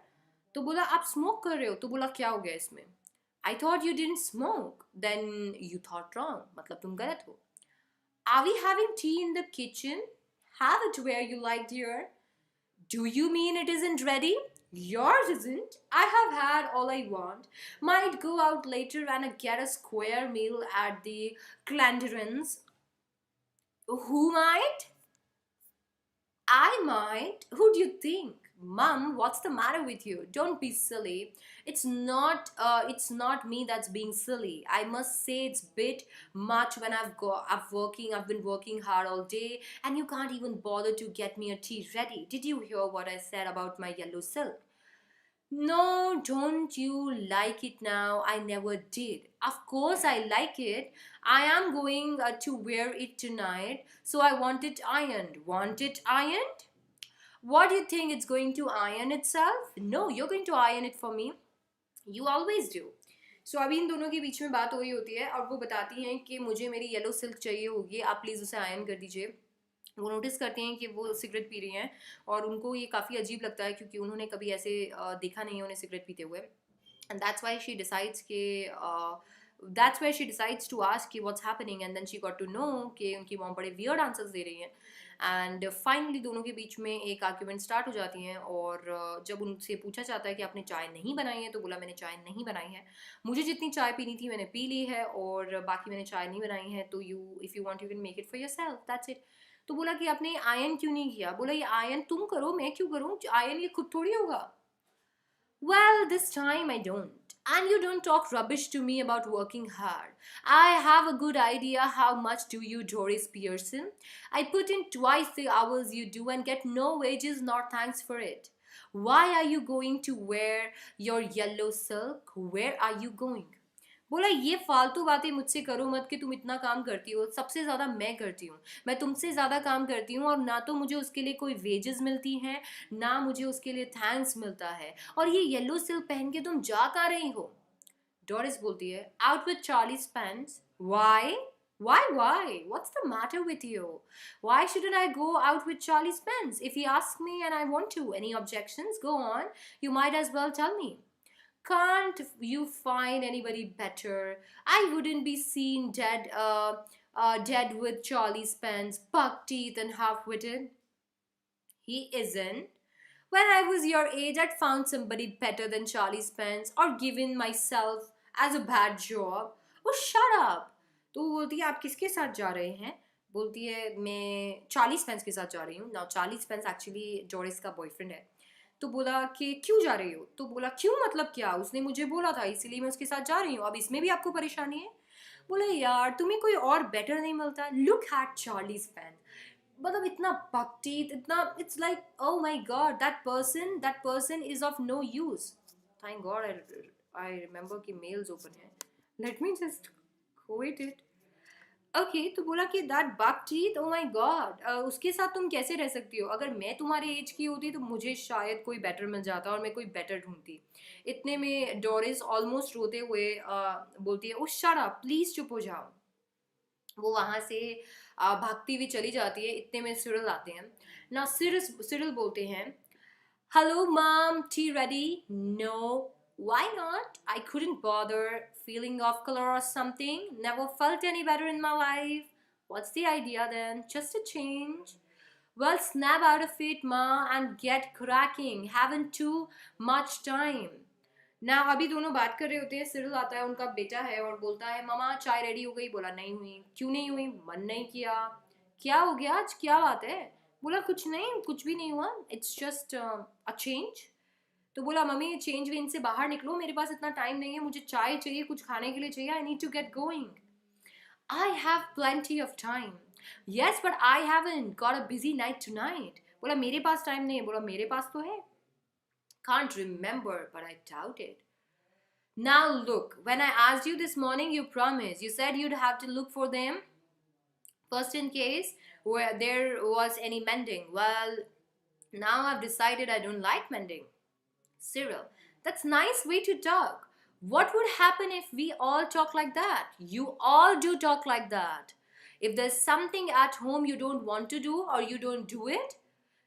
तो बोला आप स्मोक कर रहे हो। तो बोला क्या हो गया इसमें? I thought you didn't smoke. Then you thought wrong. मतलब तुम गलत हो। Are we having tea in the kitchen? Have it where you like, dear. Do you mean it isn't ready? Yours isn't. I have had all I want. Might go out later and get a square meal at the Clanderans. Who might? I might. Who do you think? Mum, what's the matter with you? Don't be silly. It's not me that's being silly. I must say it's bit much when I've been working hard all day and you can't even bother to get me a tea ready. Did you hear what I said about my yellow silk? No, don't you like it now? I never did. Of course, I like it. I am going to wear it tonight, so I want it ironed. Want it ironed? What do you think it's going to iron itself? No, you're going to iron it for me. You always do. सो अभी इन दोनों के बीच में बात हो रही होती है और वो बताती हैं कि मुझे मेरी येलो सिल्क चाहिए होगी, आप प्लीज़ उसे आयन कर दीजिए। वो नोटिस करते हैं कि वो सिगरेट पी रही हैं और उनको ये काफ़ी अजीब लगता है क्योंकि उन्होंने कभी ऐसे देखा नहीं है उन्हें सिगरेट पीते हुए। And that's why she decides to ask कि what's happening, and then she got to know कि उनकी मॉम बड़े वियर्ड आंसर्स दे रही हैं। एंड फाइनली दोनों के बीच में एक आर्ग्यूमेंट स्टार्ट हो जाती हैं और जब उनसे पूछा जाता है कि आपने चाय नहीं बनाई है, तो बोला मैंने चाय नहीं बनाई है, मुझे जितनी चाय पीनी थी मैंने पी ली है और बाकी मैंने चाय नहीं बनाई है, तो if you want you can make it for yourself, that's it. तो बोला कि आपने आयन क्यों नहीं किया? बोला ये आयन तुम करो, मैं क्यों करूँ? आयन ये खुद थोड़ी होगा। Well, this time I don't. And you don't talk rubbish to me about working hard. I have a good idea how much do you, Doris Pearson. I put in twice the hours you do and get no wages nor thanks for it. Why are you going to wear your yellow silk? Where are you going? बोला ये फालतू बातें मुझसे करो मत कि तुम इतना काम करती हो, सबसे ज़्यादा मैं करती हूँ, मैं तुमसे ज़्यादा काम करती हूँ और ना तो मुझे उसके लिए कोई वेजेस मिलती हैं, ना मुझे उसके लिए थैंक्स मिलता है, और ये येलो सिल्क पहन के तुम जा कहाँ रही हो? डोरिस बोलती है, out with Charlie's pants. Why? Why? What's the matter with you? Why shouldn't I go out with Charlie's pants? If he asks me and I want to, any objections? Go on. You might as well tell me. Can't you find anybody better? I wouldn't be seen dead with Charlie Spence, buck teeth and half-witted. He isn't. When I was your age, I'd found somebody better than Charlie Spence or given myself as a bad job. Oh, shut up! तो वो बोलती है आप किसके साथ जा रहे हैं? बोलती है मैं चार्ली स्पेंस के साथ जा रही हूँ। नाउ चार्ली स्पेंस एक्चुअली जॉरिस का बॉयफ्रेंड है। तो बोला कि क्यों जा रही हो? तो बोला क्यों मतलब क्या? उसने मुझे बोला था इसीलिए मैं उसके साथ जा रही हूँ। अब इसमें भी आपको परेशानी है? बोला यार तुम्हें कोई और बेटर नहीं मिलता? लुक एट चार्ली स्पेंस, मतलब इतना बकटीत, इतना, it's like oh my god, that person is of no use. Thank god I remember कि मेल्स ओपन है। Let me just quit it. Okay तो बोला कि that buck teeth, oh my god, उसके साथ तुम कैसे रह सकती हो? अगर मैं तुम्हारे एज की होती तो मुझे शायद कोई बेटर मिल जाता और मैं कोई बेटर ढूंढती। इतने में डोरिस ऑलमोस्ट रोते हुए बोलती है ओ शट अप, प्लीज चुप हो जाओ। वो वहाँ से भागती हुई चली जाती है। इतने में सिरिल आते हैं ना। सिरिल बोलते हैं hello mom, tea ready? No. Why not? I couldn't bother. Feeling off color or something? Never felt any better in my life. What's the idea then? Just a change. Well, snap out of it, ma, and get cracking. Haven't too much time. ना अभी दोनों बात कर रहे होते हैं, सिरिल आता है, उनका बेटा है, और बोलता है ममा चाय रेडी हो गई। बोला नहीं हुई। क्यों नहीं हुई? मन नहीं किया। क्या हो गया आज, क्या बात है? बोला कुछ नहीं, कुछ भी नहीं हुआ, इट्स जस्ट अ चेंज। तो बोला मम्मी ये चेंज वेन से बाहर निकलो, मेरे पास इतना टाइम नहीं है, मुझे चाय चाहिए, कुछ खाने के लिए चाहिए, I need to get going. I have plenty of time. Yes, but I haven't got a busy night tonight. बोला मेरे पास टाइम नहीं है। बोला मेरे पास तो है। Can't remember, but I doubt it. Now look, when I asked you this morning, you promised. You said you'd have to look for them first in case where there was any mending. Well, now I've decided I don't like mending. Cyril, that's nice way to talk. What would happen if we all talk like that? You all do talk like that. If there's something at home you don't want to do or you don't do it,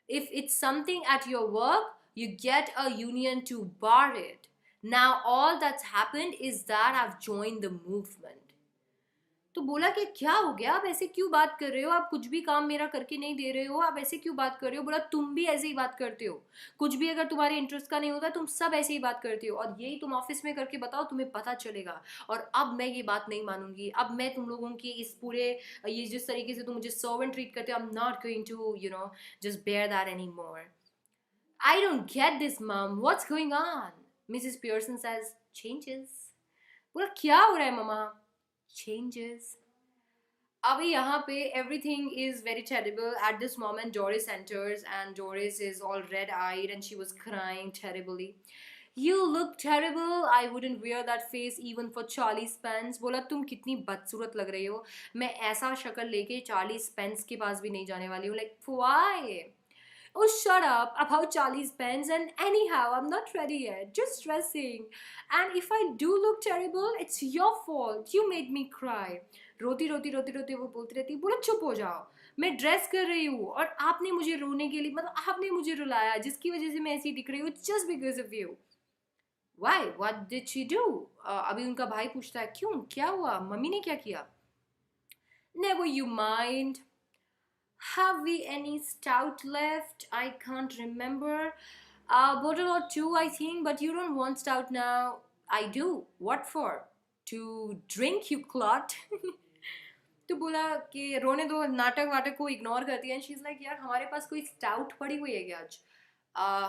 if it's something at your work, you get a union to bar it. Now all that's happened is that I've joined the movement. तो बोला कि क्या हो गया, आप ऐसे क्यों बात कर रहे हो, आप कुछ भी काम मेरा करके नहीं दे रहे हो, आप ऐसे क्यों बात कर रहे हो? बोला तुम भी ऐसे ही बात करते हो, कुछ भी अगर तुम्हारे इंटरेस्ट का नहीं होता तुम सब ऐसे ही बात करते हो, और यही तुम ऑफिस में करके बताओ, तुम्हें पता चलेगा। और अब मैं ये बात नहीं मानूंगी, अब मैं तुम लोगों की इस पूरे ये जिस तरीके से तुम मुझे सर्वेंट ट्रीट करते हो, I am not going to just bear that any more. I don't get this mum, what's going on? Mrs Pearson says changes. बोला क्या हो रहा है ममा? चेंजेस। अभी यहाँ पे everything is very terrible at this moment. Doris enters and Doris is all red-eyed and she was crying terribly. You look terrible. I wouldn't wear that face even for Charlie Spence. बोला तुम कितनी बदसूरत लग रही हो, मैं ऐसा शक्ल लेके Charlie Spence के पास भी नहीं जाने वाली हूँ। Like why? Oh, shut up about Charlie's Spence. And anyhow, I'm not ready yet. Just dressing. And if I do look terrible, it's your fault. You made me cry. रोती रोती रोती रोती वो बोलती रहती, बोला चुप हो जाओ, मैं ड्रेस कर रही हूँ और आपने मुझे रोने के लिए, मतलब आपने मुझे रुलाया, जिसकी वजह से मैं ऐसी दिख रही हूँ, just because of you. Why, what did she do? अभी उनका भाई पूछता है क्यों, क्या हुआ, मम्मी ने क्या किया? Never you mind. Have we any stout left? I can't remember. A bottle or two, I think, but you don't want stout now. I do. What for? To drink, you clot. तो बोला कि रोने दो, नाटक वाटक को इग्नोर करती है। एंड शी इज लाइक यार हमारे पास कोई स्टाउट पड़ी हुई है क्या आज?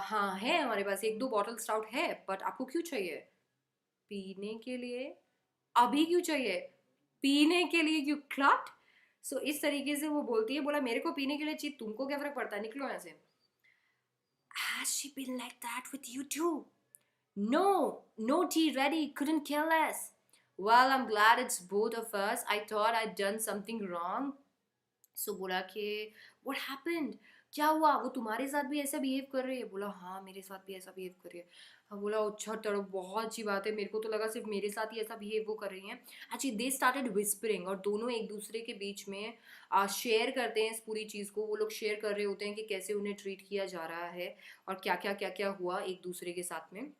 हाँ है हमारे पास, एक दो बॉटल स्टाउट है, बट आपको क्यों चाहिए? पीने के लिए। अभी क्यों चाहिए? पीने के लिए, यू क्लॉट। सो इस तरीके से वो बोलती है। बोला मेरे को पीने के लिए चाहिए, तुमको क्या फर्क पड़ता है, निकलो यहाँ से। Has she been like that with you too? No, no tea ready, couldn't care less. Well, I'm glad it's both of us. I thought I'd done something wrong. So बोला कि what happened? क्या हुआ? वो तुम्हारे साथ भी ऐसा बिहेव कर रही है? बोला हाँ मेरे साथ भी ऐसा बिहेव कर रही है। हाँ बोला अच्छा चलो बहुत अच्छी बात है, मेरे को तो लगा सिर्फ मेरे साथ ही ऐसा बिहेव वो कर रही हैं। एक्चुअली दे स्टार्टेड विस्परिंग, और दोनों एक दूसरे के बीच में शेयर करते हैं इस पूरी चीज़ को। वो लोग शेयर कर रहे होते हैं कि कैसे उन्हें ट्रीट किया जा रहा है और क्या क्या हुआ एक दूसरे के साथ में।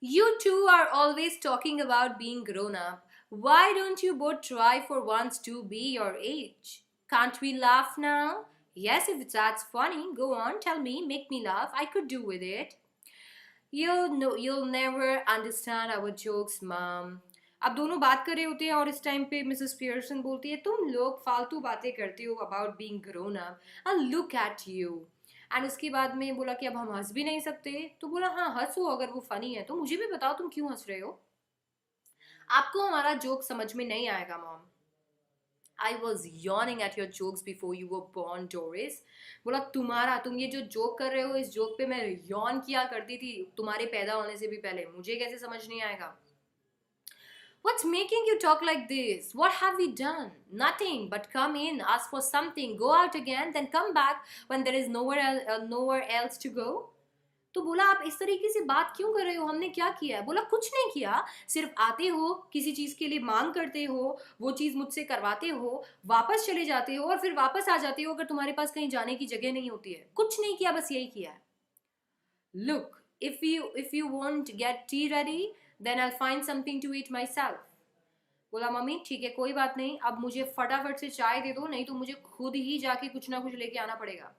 You two are always talking about being grown up. Why don't you both try for once to be your age? Can't we laugh now? Yes, if that's funny, go on, tell me, make me laugh. I could do with it. You'll never understand our jokes, mom. अब दोनों बात कर रहे होते हैं और इस टाइम पे मिसेस पियर्सन बोलती है तुम लोग फालतू बातें करते हो about being grown up, and look at you. And उसके बाद में बोला कि अब हम हंस भी नहीं सकते। तो बोला हाँ हंसो, अगर वो फनी है तो मुझे भी बताओ तुम क्यों हंस रहे हो। आपको हमारा जोक समझ में नहीं आएगा mom. I was yawning at your jokes before you were born, Doris. बोला तुम ये जो जोक कर रहे हो, इस जोक पे मैं यॉन किया करती थी तुम्हारे पैदा होने से भी पहले, मुझे कैसे समझ नहीं आएगा? What's making you talk like this? What have we done? Nothing but come in, ask for something, go out again, then come back when there is nowhere else to go. तो बोला आप इस तरीके से बात क्यों कर रहे हो, हमने क्या किया है? बोला कुछ नहीं किया, सिर्फ आते हो, किसी चीज़ के लिए मांग करते हो, वो चीज़ मुझसे करवाते हो, वापस चले जाते हो और फिर वापस आ जाते हो अगर तुम्हारे पास कहीं जाने की जगह नहीं होती है। कुछ नहीं किया, बस यही किया है। Look, if you won't get tea ready, then I'll find something to eat myself. बोला मम्मी ठीक है कोई बात नहीं, अब मुझे फटाफट से चाय दे दो, नहीं तो मुझे खुद ही जाके कुछ ना कुछ लेके आना पड़ेगा।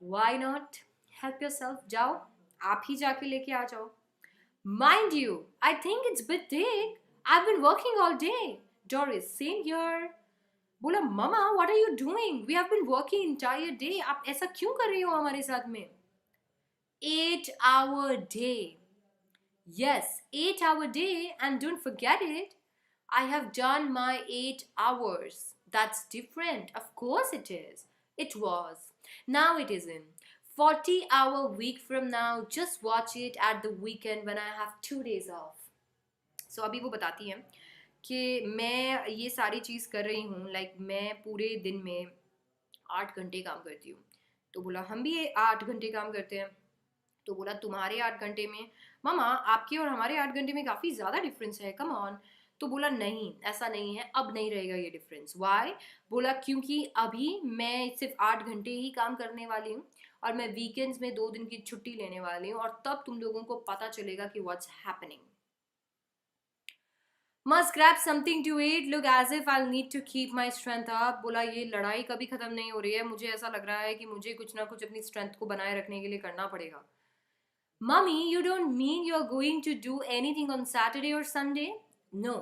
Why not, help yourself, जाओ आप ही जाके लेके आ जाओ। Mind you, I think it's bit thick, I been working all day. Doris, same here. बोला mama what are you doing, we have been working entire day, आप ऐसा क्यों कर रही हो हमारे साथ में। 8 hour day. Yes, 8 hour day, and don't forget it. I have done my 8 hours. That's different. Of course it is. It was. Now it isn't. 40-hour week from now, just watch it at the weekend when I have 2 days off. So अभी वो बताती हैं कि मैं ये सारी चीज़ कर रही हूँ, लाइक मैं पूरे दिन में 8 घंटे काम करती हूँ। तो बोला हम भी 8 घंटे काम करते हैं। तो बोला तुम्हारे 8 घंटे में, मामा आपके और हमारे 8 घंटे में काफ़ी ज़्यादा डिफरेंस है, कम ऑन। तो बोला नहीं ऐसा नहीं है, अब नहीं रहेगा ये डिफरेंस। वाई? बोला क्योंकि अभी मैं सिर्फ 8 घंटे ही काम करने वाली हूँ और मैं वीकेंड्स में 2 दिन की छुट्टी लेने वाली हूँ, और तब तुम लोगों को पता चलेगा कि what's happening. Must grab something to eat, look as if I'll need to keep my strength up। बोला ये लड़ाई कभी ख़त्म नहीं हो रही है, मुझे ऐसा लग रहा है कि मुझे कुछ ना कुछ अपनी स्ट्रेंथ को बनाए रखने के लिए करना पड़ेगा। Mummy, you don't mean you're going to do anything on Saturday or Sunday? No,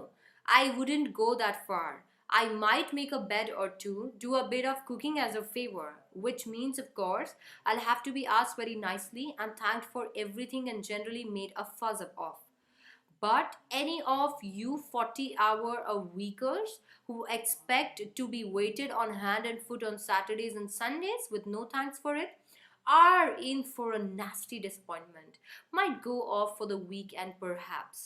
I wouldn't go that far. I might make a bed or two, do a bit of cooking as a favor, which means, of course, I'll have to be asked very nicely and thanked for everything and generally made a fuss of. But any of you 40-hour-a-weekers who expect to be waited on hand and foot on Saturdays and Sundays with no thanks for it are in for a nasty disappointment. Might go off for the weekend perhaps.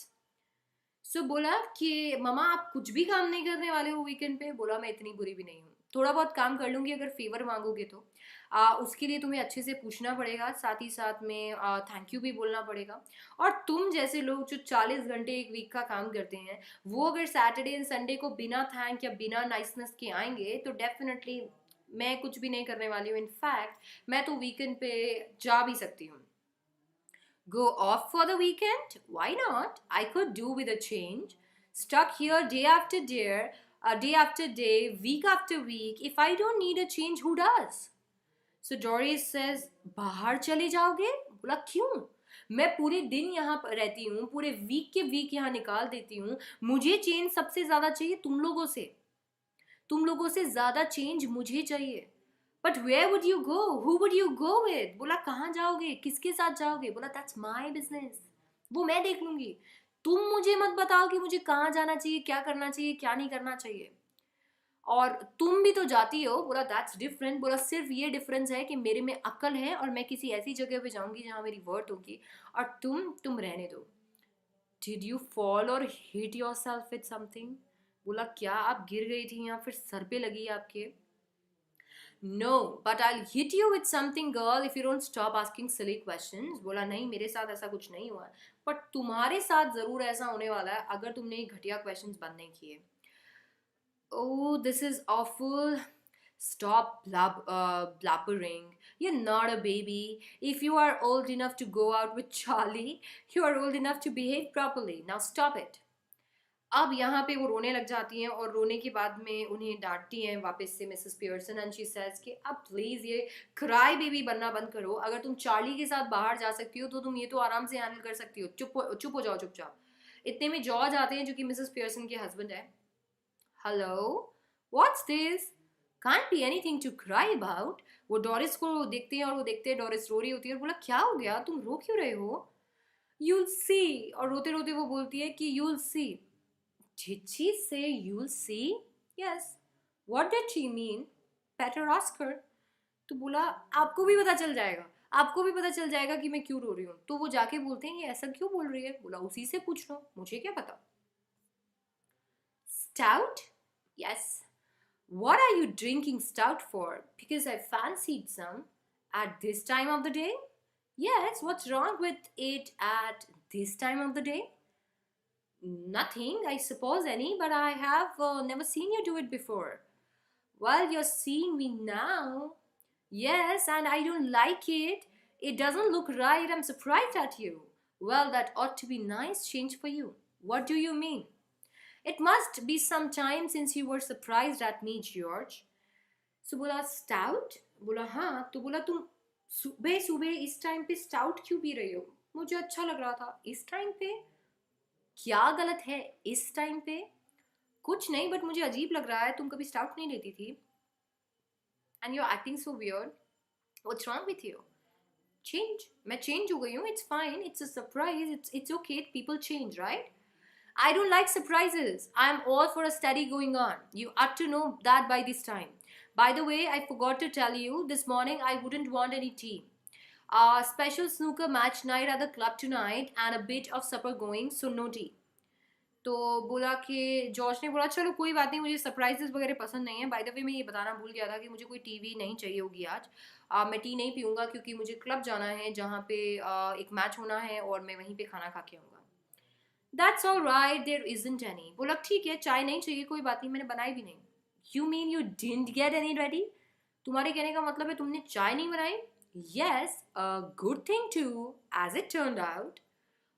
So बोला कि ममा आप कुछ भी काम नहीं करने वाले हो वीकेंड पे। बोला मैं इतनी बुरी भी नहीं हूँ, थोड़ा बहुत काम कर लूँगी अगर फेवर मांगोगे तो। उसके लिए तुम्हें अच्छे से पूछना पड़ेगा, साथ ही साथ में थैंक यू भी बोलना पड़ेगा। और तुम जैसे लोग जो 40 घंटे एक वीक का काम करते हैं, वो अगर सैटरडे एंड संडे को बिना थैंक या बिना नाइसनेस के आएंगे तो डेफिनेटली मैं कुछ भी नहीं करने वाली हूँ। इनफैक्ट मैं तो वीकेंड पे जा भी सकती हूँ। Go off for the weekend? Why not? I could do with a change. Stuck here day after day, week after week. If I don't need a change, who does? So Doris says, बाहर चले जाओगे? बोला क्यों? मैं पूरे दिन यहाँ पर रहती हूँ, पूरे वीक के वीक यहाँ निकाल देती हूँ, मुझे चेंज सबसे ज़्यादा चाहिए तुम लोगों से, तुम लोगों से ज़्यादा चेंज मुझे चाहिए। But where would you go, who would you go with? बोला कहाँ जाओगे, किसके साथ जाओगे? बोला दैट्स माई बिजनेस, वो मैं देख लूंगी, तुम मुझे मत बताओ कि मुझे कहाँ जाना चाहिए, क्या करना चाहिए, क्या नहीं करना चाहिए। और तुम भी तो जाती हो। बोला दैट्स डिफरेंट। बोला सिर्फ ये डिफरेंस है कि मेरे में अक्ल है और मैं किसी ऐसी जगह पे जाऊंगी जहाँ मेरी वर्थ होगी, और तुम रहने दो। डिड यू फॉल और hit your self with something? बोला क्या आप गिर गई थी या फिर सर पे लगी आपके? No, but I'll hit you with something girl if you don't stop asking silly questions। बोला नहीं मेरे साथ ऐसा कुछ नहीं हुआ, बट तुम्हारे साथ जरूर ऐसा होने वाला है अगर तुमने ये घटिया क्वेश्चंस बंद नहीं किए। Oh, this is awful. Stop blabbering. You're not a baby. If you are old enough to go out with Charlie, you are old enough to behave properly. Now stop it. अब यहाँ पे वो रोने लग जाती हैं, और रोने के बाद में उन्हें डांटती हैं वापस से Mrs Pearson, and she says कि अब प्लीज़ ये क्राई बेबी बनना बंद करो। अगर तुम चार्ली के साथ बाहर जा सकती हो तो तुम ये तो आराम से हैंडल कर सकती हो। चुप हो जाओ चुपचाप। इतने में जॉर्ज आते हैं जो कि मिसेस पियर्सन के हस्बैंड है। Hello, what's this? Can't be anything to cry about. वो डोरिस को देखते हैं और वो देखते हैं डोरिस रो रही होती है, और बोला क्या हो गया, तुम रो क्यों रहे हो? You'll see. और रोते रोते वो बोलती है कि you'll see. Did she say you'll see? Yes. What did she mean? Better ask her. तो बोला आपको भी पता चल जाएगा, आपको भी पता चल जाएगा कि मैं क्यों रो रही हूँ। तो वो जाके बोलते हैं ये ऐसा क्यों बोल रही है? बोला उसी से पूछ लो, मुझे क्या पता। Stout? Yes. What are you drinking stout for? Because I fancied some. At this time of the day? Yes, what's wrong with it at this time of the day? Nothing, I suppose any, but I have never seen you do it before. Well, you're seeing me now. Yes, and I don't like it. It doesn't look right. I'm surprised at you. Well, that ought to be nice change for you. What do you mean? It must be some time since you were surprised at me, George. So बोला स्टाउट. बोला हाँ. तो बोला तुम सुबह सुबह इस टाइम पे स्टाउट क्यों पी रही हो? मुझे अच्छा लग रहा था. इस टाइम पे क्या गलत है इस टाइम पे? कुछ नहीं, बट मुझे अजीब लग रहा है. तुम कभी स्टाउट नहीं लेती थी. And you are acting so weird. What's wrong with you? Change. मैं चेंज हो गई हूँ. It's fine. It's a surprise. It's okay. People change, right? I don't like surprises. I'm all for a study going on. You ought to know that by this time. By the way, I forgot to tell you, this morning I wouldn't want any tea. Special snooker match night at the club tonight and a bit of supper going, so no tea. तो बोला कि जॉर्ज ने बोला चलो कोई बात नहीं, मुझे सरप्राइजेस वगैरह पसंद नहीं है. बाय द वे मैं ये बताना भूल गया था कि मुझे कोई टीवी नहीं चाहिए होगी आज. मैं टी नहीं पीऊँगा क्योंकि मुझे क्लब जाना है जहाँ पे एक मैच होना है और मैं वहीं पे खाना खा के आऊँगा. That's all right, there isn't any. बोला ठीक है, चाय नहीं चाहिए, कोई बात नहीं, मैंने बनाई भी नहीं. You mean you didn't get any ready? तुम्हारे कहने का मतलब है तुमने चाय नहीं बनाई? Yes, a good thing too, as it turned out.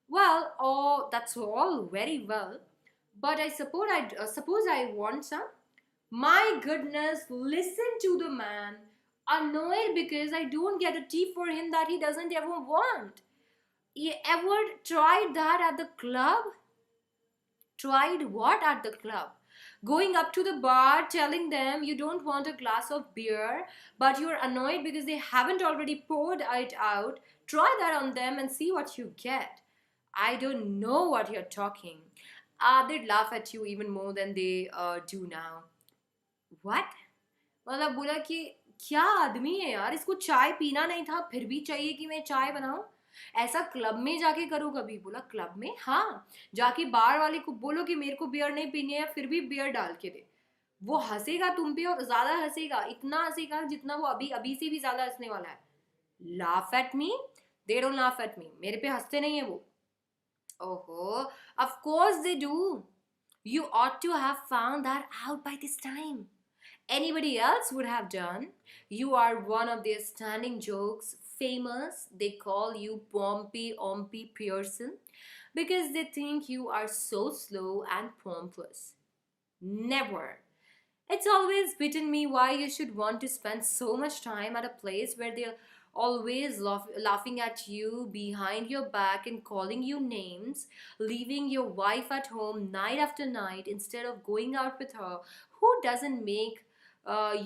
Well, oh, that's all very well, but I suppose I want some. My goodness, listen to the man. Annoyed because I don't get a tea for him that he doesn't ever want. You ever tried that at the club? Tried what at the club? Going up to the bar, telling them you don't want a glass of beer, but you're annoyed because they haven't already poured it out. Try that on them and see what you get. I don't know what you're talking. They'd laugh at you even more than they do now. What? मतलब बोला कि क्या आदमी है यार, इसको चाय पीना नहीं था फिर भी चाहिए कि मैं चाय बनाऊं. ऐसा क्लब में जाके करो कभी. बोला क्लब में? हाँ, जाके बार वाले को बोलो कि मेरे को बियर नहीं पीनी है, फिर भी बियर डाल के दे. वो हंसेगा तुम पे और ज्यादा हंसेगा, इतना हंसेगा जितना वो अभी अभी से भी ज्यादा हंसने वाला है. Laugh at me? They don't laugh at me. मेरे पे हंसते नहीं है वो. ओहो, of course they do. You ought to have found that out by this time. Anybody else would have done. You are one of their standing jokes, famous. They call you Pompey Ompy Pearson because they think you are so slow and pompous. Never. It's always beaten me why you should want to spend so much time at a place where they're always laughing at you behind your back and calling you names, leaving your wife at home night after night instead of going out with her, who doesn't make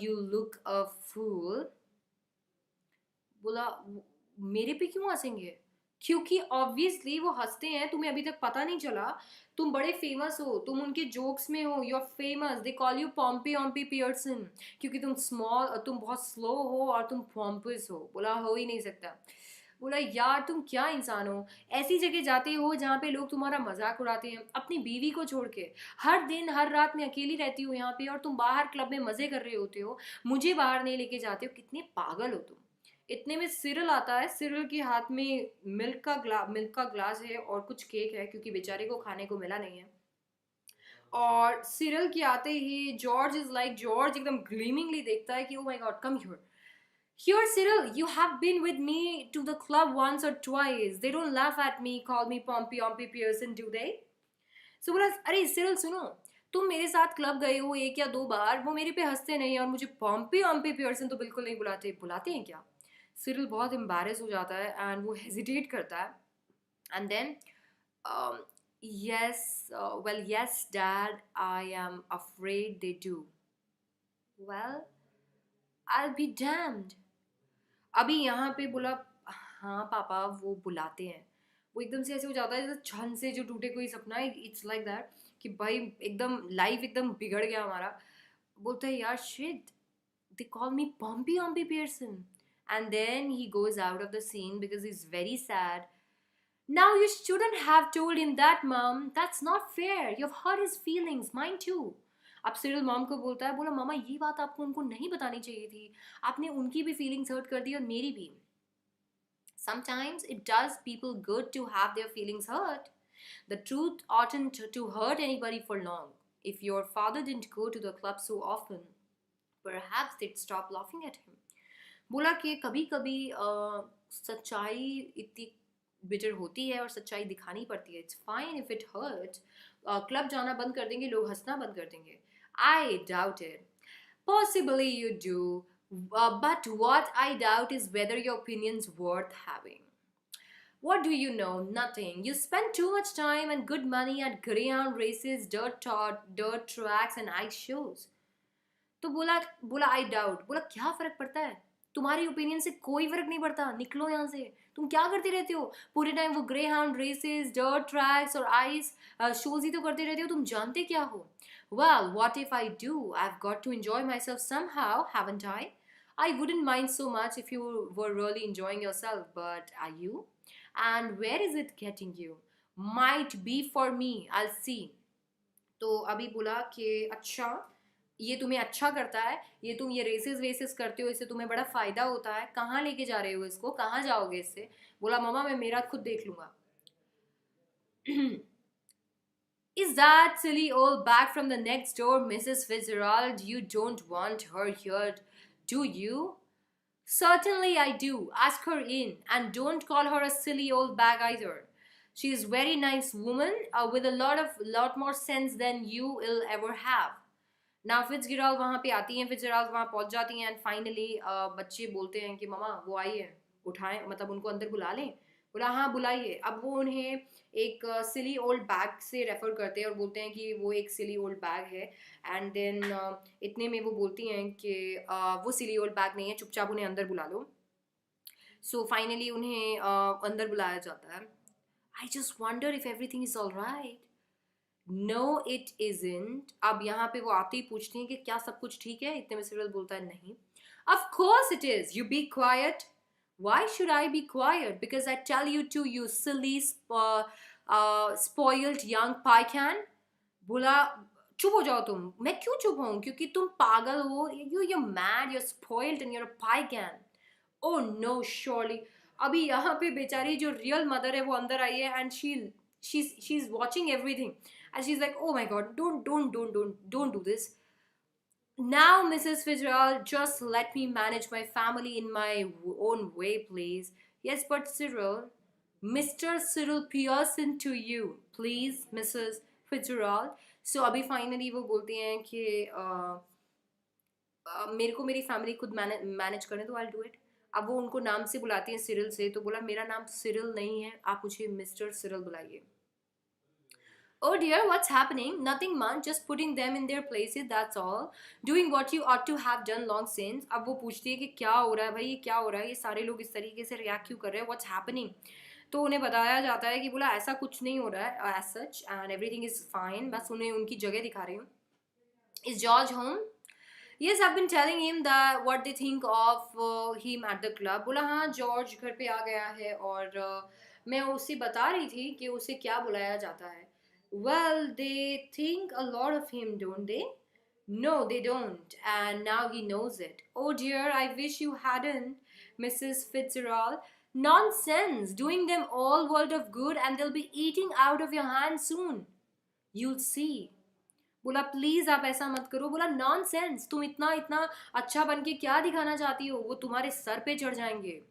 you look a fool. बोला मेरे पे क्यों हंसेंगे? क्योंकि ऑब्वियसली वो हंसते हैं, तुम्हें अभी तक पता नहीं चला. तुम बड़े फेमस हो, तुम उनके जोक्स में हो. You are famous. They call you Pompy Ompy Pearson क्योंकि तुम बहुत स्लो हो और तुम पॉम्पस हो. बोला हो ही नहीं सकता. बोला यार तुम क्या इंसान हो, ऐसी जगह जाते हो जहाँ पे लोग तुम्हारा मजाक उड़ाते हैं, अपनी बीवी को छोड़ के. हर दिन हर रात मैं अकेली रहती हूँ यहाँ पे और तुम बाहर क्लब में मजे कर रहे होते हो, मुझे बाहर नहीं लेके जाते हो. कितने पागल हो तुम. इतने में सिरल आता है. सिरल के हाथ में मिल्क का ग्लास है और कुछ केक है क्योंकि बेचारे को खाने को मिला नहीं है. और सिरल के आते ही जॉर्ज एकदम ग्लीमिंगली देखता है कि ओ my God, come here. Here, Cyril, you have been with me to the club once or twice. They don't laugh at me, call me Pompey Ompy Pearson, do they? So बोला अरे सिरल सुनो, तुम मेरे साथ क्लब गए हो एक या दो बार, वो मेरे पे हंसते नहीं और मुझे पॉम्पी ऑम्पी पियर्सन तो बिल्कुल नहीं बुलाते. बुलाते हैं क्या? सिरिल बहुत एम्बैरेस हो जाता है एंड वो हेजिटेट करता है. And then yes, well yes dad, I am afraid they do. Well, I be damned. अभी यहाँ पे बोला हाँ पापा वो बुलाते हैं. वो एकदम से ऐसे हो जाता है जैसे छन से जो टूटे कोई सपना है. इट्स लाइक दैट कि भाई एकदम लाइफ एकदम बिगड़ गया हमारा. बोलता है यार shit, they call me Pompey Ompy Pearson. And then he goes out of the scene because he's very sad. Now you shouldn't have told him that, Mom. That's not fair. You've hurt his feelings, mine too. अब सिरिल मॉम को बोलता है, बोला मामा ये बात आपको उनको नहीं बतानी चाहिए थी, आपने उनकी भी फीलिंग्स हर्ट कर दी और मेरी भी. Sometimes it does people good to have their feelings hurt. The truth oughtn't to hurt anybody for long. If your father didn't go to the club so often, perhaps they'd stop laughing at him. बोला कि कभी कभी सच्चाई इतनी बिटर होती है और सच्चाई दिखानी पड़ती है. It's fine if it hurts. Club जाना बंद कर देंगे, लोग हंसना बंद कर देंगे? I doubt it. Possibly you do, but what I doubt is whether your opinion's worth having. What do you know? Nothing. You spend too much time and good money at greyhound races, dirt tracks and ice shows. तो बोला बोला आई डाउट. बोला क्या फर्क पड़ता है, तुम्हारी ओपिनियन से कोई फर्क नहीं पड़ता, निकलो यहाँ से. तुम क्या करते रहते हो पूरे टाइम? वो greyhound races, dirt tracks और आइस शोज ही तो करते रहते हो, तुम जानते क्या हो? Well, what if I do? I've got to enjoy myself somehow, haven't I? I wouldn't mind so much if you were really enjoying yourself, but are you? And where is it getting you? Might be for me, I'll see. तो अभी बोला कि अच्छा, ये तुम्हें अच्छा करता है, ये तुम ये रेसेस वेसेस करते हो, इससे तुम्हें बड़ा फ़ायदा होता है, कहाँ लेके जा रहे हो इसको, कहाँ जाओगे इससे? बोला मम्मा मैं मेरा खुद देख लूँगा. Is that silly old bag from the next door, Mrs. Fitzgerald? You don't want her here, do you? Certainly I do. Ask her in, and don't call her a silly old bag either. She is very nice woman with a lot more sense than you will ever have. ना फिट्जगेराल्ड वहाँ पे आती हैं, फिट्जगेराल्ड वहाँ पहुँच जाती हैं एंड फाइनली बच्चे बोलते हैं कि ममा वो आई है, उठाएं, मतलब उनको अंदर बुला लें. बोला हाँ बुलाइए. अब वो उन्हें एक सिली ओल्ड बैग से रेफर करते हैं और बोलते हैं कि वो एक सिली ओल्ड बैग है. एंड देन इतने में वो बोलती हैं कि वो सिली ओल्ड बैग नहीं है, चुपचाप उन्हें अंदर बुला लो. सो फाइनली उन्हें अंदर बुलाया जाता है. I just wonder if everything is all right. No it isn't. अब यहाँ पे वो आते ही पूछती हैं कि क्या सब कुछ ठीक है? इतने में सिरिल बोलता है नहीं. Of course it is. You be quiet. Why should I be quiet? Because I tell you to, you silly spoiled young pycan. बोला चुप हो जाओ तुम. मैं क्यों चुप हूँ? क्योंकि तुम पागल हो. You're mad, you're spoiled and you're a pycan. Oh no, surely. अभी यहाँ पे बेचारी जो रियल मदर है वो अंदर आई है and she's watching everything and she's like, oh my god, don't do this. Now, Mrs. Fitzgerald, just let me manage my family in my own way, please. Yes, but Cyril, Mr. Cyril Pearson to you, please, Mrs. Fitzgerald. So अभी फाइनली वो बोलती हैं कि मेरे को मेरी फैमिली खुद मैनेज करने दो, आई डू इट. अब वो उनको नाम से बुलाती हैं, सिरिल से. तो बोला मेरा नाम सिरिल नहीं है, आप मुझे मिस्टर सिरिल बुलाइए. Oh dear, what's happening? Nothing much, just putting them in their places, that's all. Doing what you ought to have done long since. अब वो पूछती है कि क्या हो रहा है भाई, ये क्या हो रहा है, ये सारे लोग इस तरीके से रिएक्ट क्यों कर रहे हैं, what's happening? तो उन्हें बताया जाता है कि बोला ऐसा कुछ नहीं हो रहा है as such and everything is fine. बस उन्हें उनकी जगह दिखा रही हूँ. Is George home? Yes, I've been telling him that what they think of him at the club. बोला हाँ जॉर्ज घर पे आ गया है और मैं उसे बता रही थी कि उसे क्या बुलाया जाता है. Well, they think a lot of him, don't they? No, they don't, and now he knows it. Oh dear, I wish you hadn't, Mrs. Fitzgerald. Nonsense! Doing them all world of good and they'll be eating out of your hand soon. You'll see. बोला प्लीज आप ऐसा मत करो. बोला नॉनसेंस, तुम इतना इतना अच्छा बन के क्या दिखाना चाहती हो, वो तुम्हारे सर पे चढ़ जाएंगे.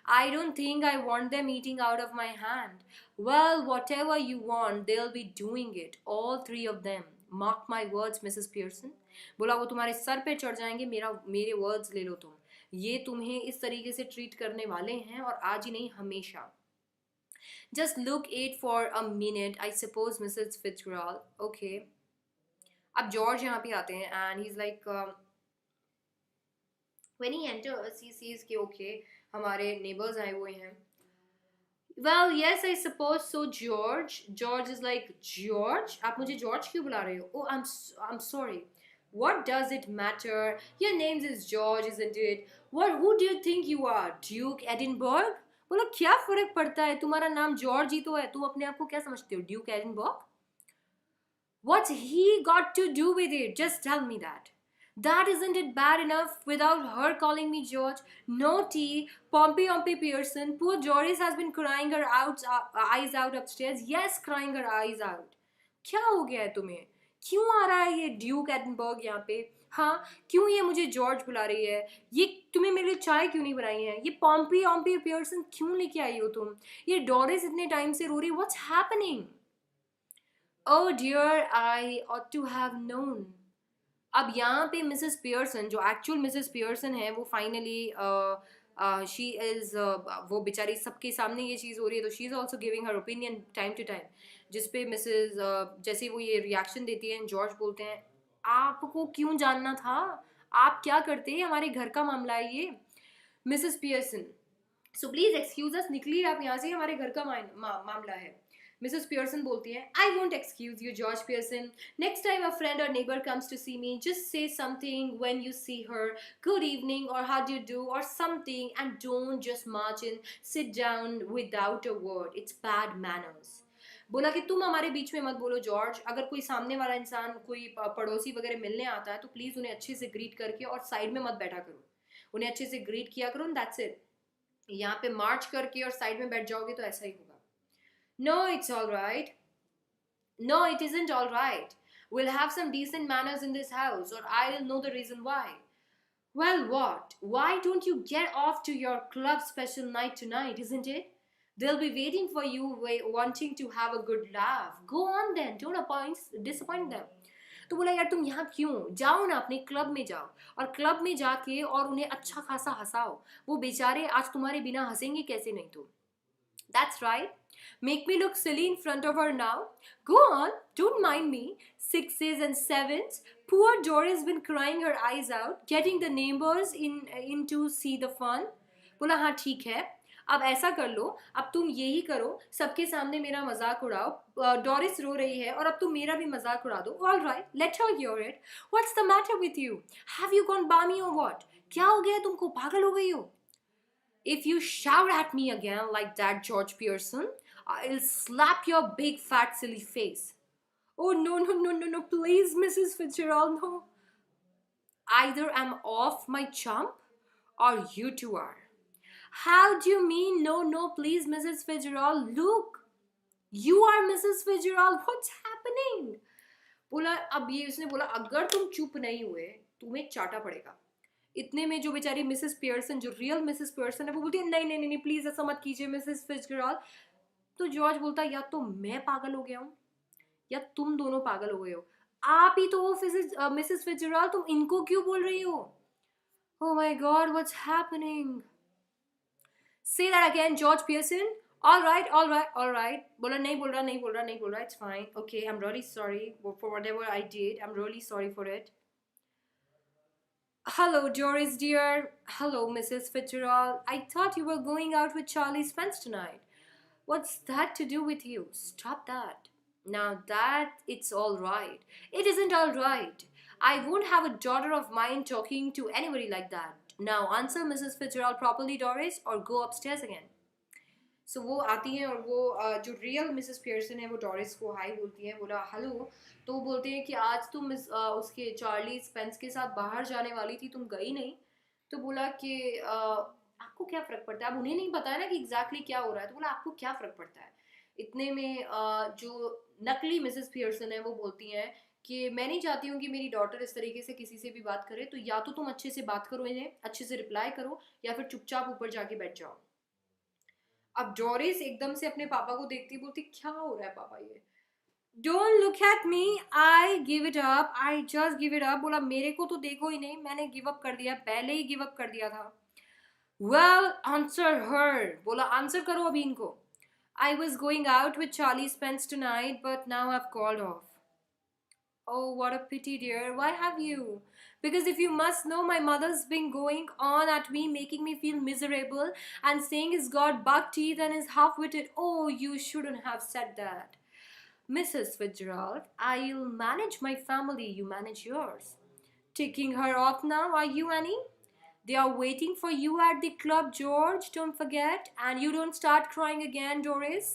I don't think I want them eating out of my hand. Well, whatever you want, they'll be doing it. All three of them. Mark my words, Mrs. Pearson. बोला वो तुम्हारे सर पे चढ़ जाएंगे. मेरे वर्ड्स ले लो तुम. ये तुम्हें इस तरीके से ट्रीट करने वाले हैं और आज ही नहीं हमेशा. Just look it for a minute, I suppose, Mrs. Fitzgerald. Okay. अब जॉर्ज यहाँ पे आते हैं and he's like when he enters he sees कि okay हमारे neighbors आए हुए हैं. Well, yes, I suppose so, George. George is like, George? आप मुझे George क्यों बुला रहे हो? Oh, I'm sorry. What does it matter? Your name is George, isn't it? Who do you think you are? Duke Edinburgh? बोलो क्या फर्क पड़ता है, तुम्हारा नाम जॉर्ज ही तो है, तुम अपने आप को क्या समझते हो, Duke Edinburgh? What's he got to do with it? Just tell me that. That isn't it bad enough without her calling me George? No tea, Pompey Pearson. Poor Joris has been crying her eyes out upstairs. Yes, crying her eyes out. क्या हो गया है तुम्हें? क्यों आ रहा है ये ड्यूक एडिनबर्ग यहाँ पे? हाँ, क्यों ये मुझे जॉर्ज बुला रही है? ये तुम्हें मेरे लिए चाय क्यों नहीं बनाई है? ये पॉम्पी पियर्सन क्यों लेके आई हो तुम? ये डोरिस इतने टाइम से रो रही है. What's happening? Oh dear, I ought to have known. अब यहाँ पे मिसेस पियर्सन, जो एक्चुअल मिसेस पियर्सन है, वो फाइनली शी इज़, वो बेचारी सबके सामने ये चीज़ हो रही है, तो she is also giving her opinion time to time, जिस पे मिसेस जैसे वो ये रिएक्शन देती हैं, जॉर्ज बोलते हैं, आपको क्यों जानना था, आप क्या करते हैं, हमारे घर का मामला है ये। Mrs Pearson, so please excuse अस, निकलिए आप यहाँ से, हमारे घर का मामला है। मिसेस पियर्सन बोलती है, I won't excuse you George Pearson, next time a friend और neighbour comes to see me, just say something when you see her, good evening और हाउ डू डू और something, and don't just march in, sit down without a word, it's bad manners. बोला कि तुम हमारे बीच में मत बोलो जॉर्ज, अगर कोई सामने वाला इंसान, कोई पड़ोसी वगैरह मिलने आता है, तो प्लीज उन्हें अच्छे से ग्रीट करके और साइड में मत बैठा करो, उन्हें अच्छे से ग्रीट किया करो, दैट्स इट। यहाँ पे मार्च करके और साइड में बैठ जाओगे तो ऐसा ही होगा। No it's all right, no it isn't all right, we'll have some decent manners in this house or I'll know the reason why. Well, what? Why don't you get off to your club special night tonight, isn't it? They'll be waiting for you, wanting to have a good laugh. Go on then, don't disappoint them. तो बोला यार तुम यहाँ क्यों, जाओ ना अपने क्लब में जाओ, और क्लब में जाके और उन्हें अच्छा खासा हंसाओ, वो बेचारे आज तुम्हारे बिना हंसेंगे कैसे, नहीं तो। That's right. Make me look silly in front of her now. Go on, don't mind me. Sixes and sevens. Poor Doris been crying her eyes out, getting the neighbors in to see the fun. बोला हाँ ठीक है, अब ऐसा कर लो, अब तुम यही करो, सबके सामने मेरा मजाक उड़ाओ, डोरिस रो रही है और अब तुम मेरा भी मजाक उड़ा दो। All right, let her here it. What's the matter with you, have you gone बामी और व्हाट, क्या हो गया तुमको, पागल हो गई हो? If you shout at me again like that, George Pearson, I'll slap your big fat silly face. Oh, no, no, no, no, no, please, Mrs. Fitzgerald, no. Either I'm off my chump or you two are. How do you mean, no, no, please, Mrs. Fitzgerald? Look, you are Mrs. Fitzgerald. What's happening? बोला, अब ये उसने बोला, अगर तुम चुप नहीं हुए तुम्हें चाटा पड़ेगा। इतने में जो बेचारी मिसेस पियर्सन, जो रियल मिसेस पियर्सन है, वो बोलती है नहीं नहीं नहीं प्लीज ऐसा मत कीजिए मिसेस फिट्जगेराल्ड। तो जॉर्ज बोलता है या तो मैं पागल हो गया हूँ या तुम दोनों पागल हो गए हो, आप ही तो हो मिसेस फिट्जगेराल्ड, तुम इनको क्यों बोल रही हो? ओह my God, what's happening? Say that again George Pearson. All right all right all right. बोला नहीं बोल रहा नहीं बोल रहा नहीं बोल रहा, it's fine, okay, I am really sorry for whatever I did, I am really sorry for it. Hello, Doris dear. Hello, Mrs. Fitzgerald. I thought you were going out with Charlie Spence tonight. What's that to do with you? Stop that. Now that it's all right. It isn't all right. I won't have a daughter of mine talking to anybody like that. Now answer Mrs. Fitzgerald properly, Doris, or go upstairs again. सो वो आती हैं और वो जो रियल मिसेस पियर्सन है वो डोरिस को हाई बोलती है, बोला हेलो, तो वो बोलते हैं कि आज तुम उसके चार्ली स्पेंस के साथ बाहर जाने वाली थी, तुम गई नहीं। तो बोला कि आपको क्या फ़र्क पड़ता है, अब उन्हें नहीं पता है ना कि एग्जैक्टली क्या हो रहा है, तो बोला आपको क्या फ़र्क पड़ता है। इतने में जो नकली मिसेस पियर्सन है वो बोलती हैं कि मैं नहीं चाहती हूँ कि मेरी डॉटर इस तरीके से किसी से भी बात करे, तो या तो तुम अच्छे से बात करो, इन्हें अच्छे से रिप्लाई करो, या फिर चुपचाप ऊपर जाके बैठ जाओ। अब डोरिस एकदम से अपने पापा को देखती बोलती क्या हो रहा है पापा ये? Don't look at me, I give it up, I just give it up. बोला मेरे को तो देखो ही नहीं, मैंने गिव अप कर दिया, पहले ही गिव अप कर दिया था। वेल आंसर हर, बोला आंसर करो अभी इनको। I was going out with Charlie Spence tonight but now I have called off. Oh, what a pity, dear. Why have you? Because if you must know, my mother's been going on at me, making me feel miserable, and saying he's got buck teeth and is half witted. Oh, you shouldn't have said that. Mrs. Fitzgerald, I'll manage my family, you manage yours. Taking her off now, are you, Annie? They are waiting for you at the club, George, don't forget. And you don't start crying again, Doris.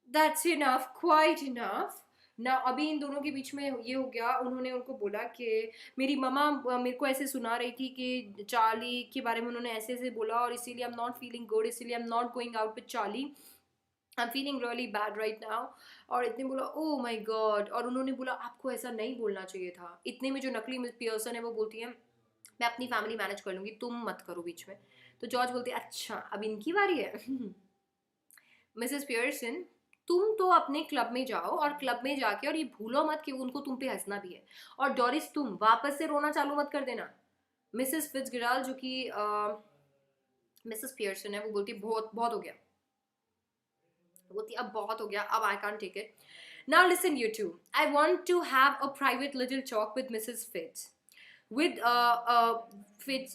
That's enough, quite enough. ना अभी इन दोनों के बीच में ये हो गया, उन्होंने उनको बोला कि मेरी ममा मेरे को ऐसे सुना रही थी कि चार्ली के बारे में उन्होंने ऐसे ऐसे बोला और इसीलिए I am not feeling good, इसीलिए I am not going out with Charlie, I am feeling really bad right now. और इतने बोला ओह माय गॉड, और उन्होंने बोला आपको ऐसा नहीं बोलना चाहिए था। इतने में जो नकली मिस पियर्सन है वो बोलती है मैं अपनी फैमिली मैनेज कर लूँगी, तुम मत करो बीच में। तो जॉर्ज बोलते अच्छा अब इनकी बारी है। मिसेस पियर्सन, तुम तो अपने क्लब में जाओ और क्लब में जाके और ये भूलो मत कि उनको तुम पे हंसना भी है। और डोरिस तुम वापस से रोना चालू मत कर देना। मिसेस फिट्जगेराल्ड जो कि मिसेस पियर्सन है, वो बोलती बहुत बहुत हो गया, बोलती अब बहुत हो गया, अब I can't take it. Now listen you two, I want to have a private little talk with Mrs Fitz, with Fitz,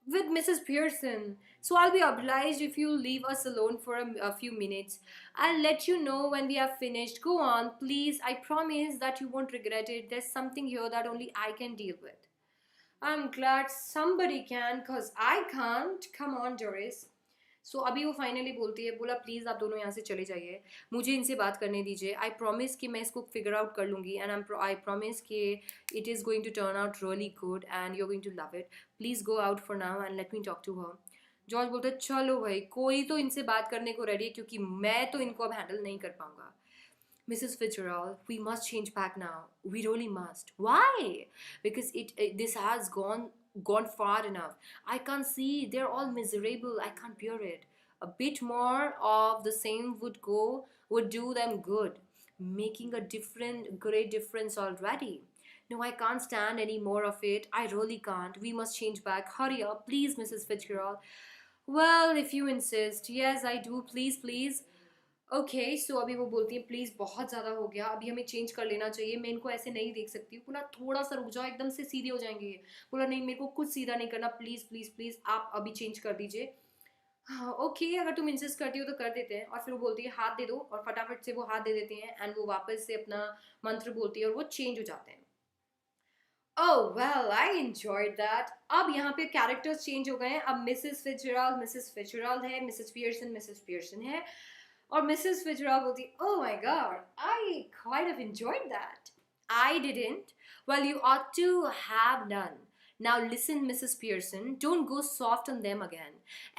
with Mrs. Pearson. So I'll be obliged if you leave us alone for a few minutes. I'll let you know when we have finished. Go on, please. I promise that you won't regret it. There's something here that only I can deal with. I'm glad somebody can, cause I can't. Come on, Doris. सो अभी वो फाइनली बोलती है, बोला प्लीज़ आप दोनों यहाँ से चले जाइए, मुझे इनसे बात करने दीजिए। आई प्रॉमिस कि मैं इसको फिगर आउट कर लूँगी, एंड आई प्रॉमिस कि it is going to turn out really good and you are going to love it. Please go out for now and let me talk to her. George बोलते हैं चलो भाई, कोई तो इनसे बात करने को रेडी है, क्योंकि मैं तो इनको अब हैंडल नहीं कर पाऊँगा। Mrs. Fitzgerald, we must change back now. We really must. Why? Because this has gone far enough. I can't see. They're all miserable. I can't bear it. A bit more of the same would do them good, making a great difference already. No, I can't stand any more of it. I really can't. We must change back. Hurry up, please, Mrs. Fitzgerald. Well, if you insist. Yes, I do. Please, please. Okay so अभी वो बोलती है प्लीज़ बहुत ज़्यादा हो गया, अभी हमें चेंज कर लेना चाहिए, मैं इनको ऐसे नहीं देख सकती हूँ। बोला थोड़ा सा रुक जाओ, एकदम से सीधे हो जाएंगे ये। बोला नहीं, मेरे को कुछ सीधा नहीं करना, प्लीज़ प्लीज़ प्लीज़ आप अभी चेंज कर दीजिए। हाँ ओके, अगर तुम इंसिस्ट करती हो तो कर देते हैं। और फिर वो बोलती है हाथ दे दो, और फटाफट से वो हाथ दे देते हैं, एंड वो वापस से अपना मंत्र बोलती है और वो चेंज हो जाते हैं। ओह वेल, आई एंजॉयड दैट। अब यहाँ पे कैरेक्टर्स चेंज हो गए हैं। अब मिसेस फिट्जगेराल्ड है, मिसेस पियर्सन है, or Mrs. Fitzgerald will think, oh my god, I quite have enjoyed that. I didn't. Well, you ought to have done. Now listen, Mrs. Pearson, don't go soft on them again,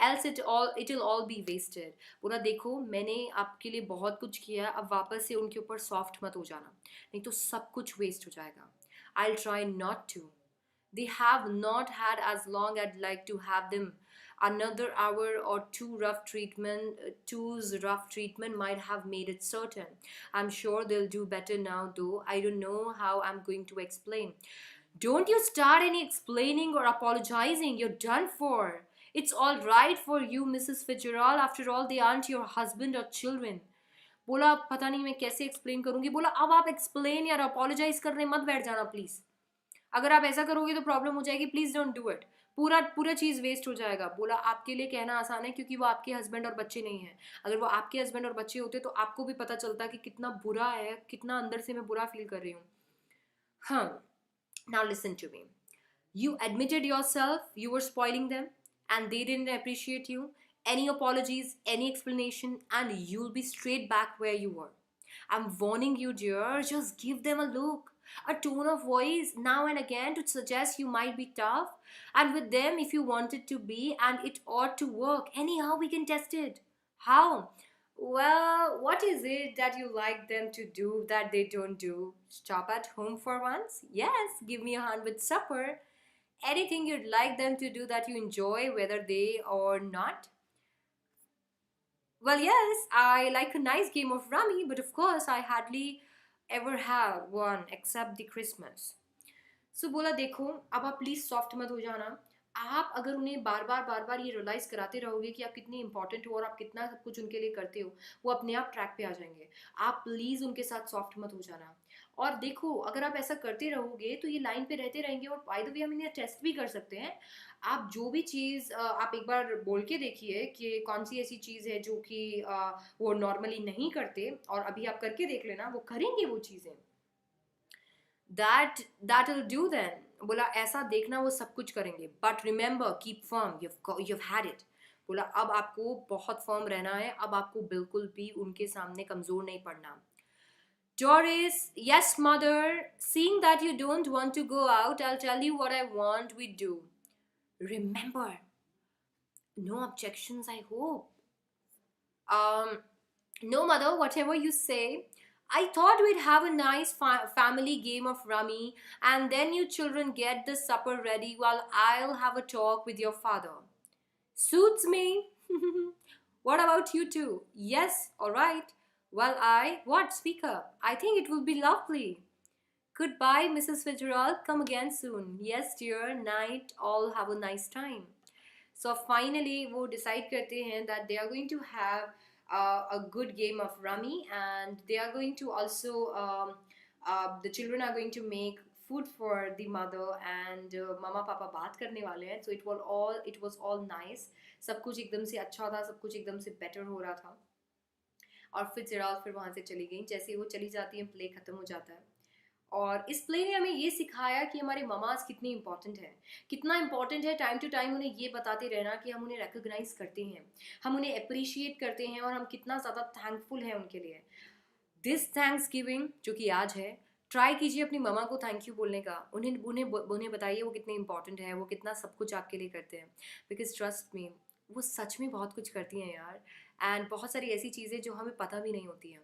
else it'll all be wasted. बोला देखो मैंने आपके लिए बहुत कुछ किया, अब वापस से उनके ऊपर सॉफ्ट मत हो जाना, नहीं तो सब कुछ वेस्ट हो जाएगा। I'll try not to. They have not had as long I'd like to have them. Another hour or two's rough treatment might have made it certain. I'm sure they'll do better now, though. I don't know how I'm going to explain. Don't you start any explaining or apologizing. You're done for. It's all right for you, Mrs. Fitzgerald. After all, they aren't your husband or children. बोला पता नहीं मैं कैसे एक्सप्लेन करूंगी। बोला अब आप एक्सप्लेन या अपोलोजाइज करने मत बैठ जाना प्लीज। अगर आप ऐसा करोगे तो प्रॉब्लम हो जाएगी, प्लीज डोंट डू इट। पूरा चीज़ वेस्ट हो जाएगा। बोला आपके लिए कहना आसान है क्योंकि वो आपके हस्बैंड और बच्चे नहीं हैं। अगर वो आपके हस्बैंड और बच्चे होते तो आपको भी पता चलता कि कितना बुरा है, कितना अंदर से मैं बुरा फील कर रही हूँ। हाँ, now listen to me. You admitted yourself you were spoiling them and they didn't appreciate you. Any apologies, any explanation, and you'll be straight back where you were. I'm warning you, dear. Just give them a look, a tone of voice now and again to suggest you might be tough. And with them, if you want it to be, and it ought to work. Anyhow, we can test it. How? Well, what is it that you like them to do that they don't do? Stop at home for once? Yes, give me a hand with supper. Anything you'd like them to do that you enjoy, whether they or not? Well, yes, I like a nice game of rummy, but of course I hardly ever have one except the Christmas. So बोला देखो अब आप प्लीज़ सॉफ्ट मत हो जाना। आप अगर उन्हें बार बार ये रियलाइज़ कराते रहोगे कि आप कितने इंपॉर्टेंट हो और आप कितना सब कुछ उनके लिए करते हो, वो अपने आप ट्रैक पे आ जाएंगे। आप प्लीज़ उनके साथ सॉफ्ट मत हो जाना। और देखो अगर आप ऐसा करते रहोगे तो ये लाइन पे रहते रहेंगे। और बाय द वे हम इन्हें टेस्ट भी कर सकते हैं। आप जो भी चीज़ आप एक बार बोल के देखिए कि कौन सी ऐसी चीज़ है जो कि वो नॉर्मली नहीं करते, और अभी आप करके देख लेना वो करेंगे वो चीज़ें। that will do then. बोला ऐसा देखना वो सब कुछ करेंगे, but remember keep firm, you've had it. बोला अब आपको बहुत फर्म रहना है, अब आपको बिल्कुल भी उनके सामने कमजोर नहीं पड़ना। Doris, yes mother, seeing that you don't want to go out, I'll tell you what I want we do. Remember, no objections, I hope. No mother, whatever you say. I thought we'd have a nice family game of rummy, and then you children get the supper ready while I'll have a talk with your father. Suits me. What about you two? Yes, all right. Well, what? Speak up. I think it will be lovely. Goodbye, Mrs. Fitzgerald. Come again soon. Yes, dear. Night. All have a nice time. So finally, वो decide करते हैं that they are going to have a good game of rummy, and they are going to also the children are going to make food for the mother, and mama papa बात करने वाले हैं. So it was all nice. सब कुछ एकदम से अच्छा था, सब कुछ एकदम से better हो रहा था. और फिर वहाँ से चली गई. जैसे ही वो चली जाती है, प्ले खत्म हो जाता है. और इस प्ले ने हमें ये सिखाया कि हमारे ममाज कितनी इंपॉर्टेंट है, कितना इंपॉर्टेंट है टाइम टू टाइम उन्हें ये बताते रहना कि हम उन्हें रिकॉग्नाइज करते हैं, हम उन्हें अप्रिशिएट करते हैं, और हम कितना ज़्यादा थैंकफुल हैं उनके लिए. दिस थैंक्स गिविंग जो कि आज है, ट्राई कीजिए अपनी ममा को थैंक यू बोलने का. उन्हें बताइए वो कितने इंपॉर्टेंट है, वो कितना सब कुछ आपके लिए करते हैं. बिकॉज ट्रस्ट मी, वो सच में बहुत कुछ करती हैं यार. एंड बहुत सारी ऐसी चीज़ें जो हमें पता भी नहीं होती हैं.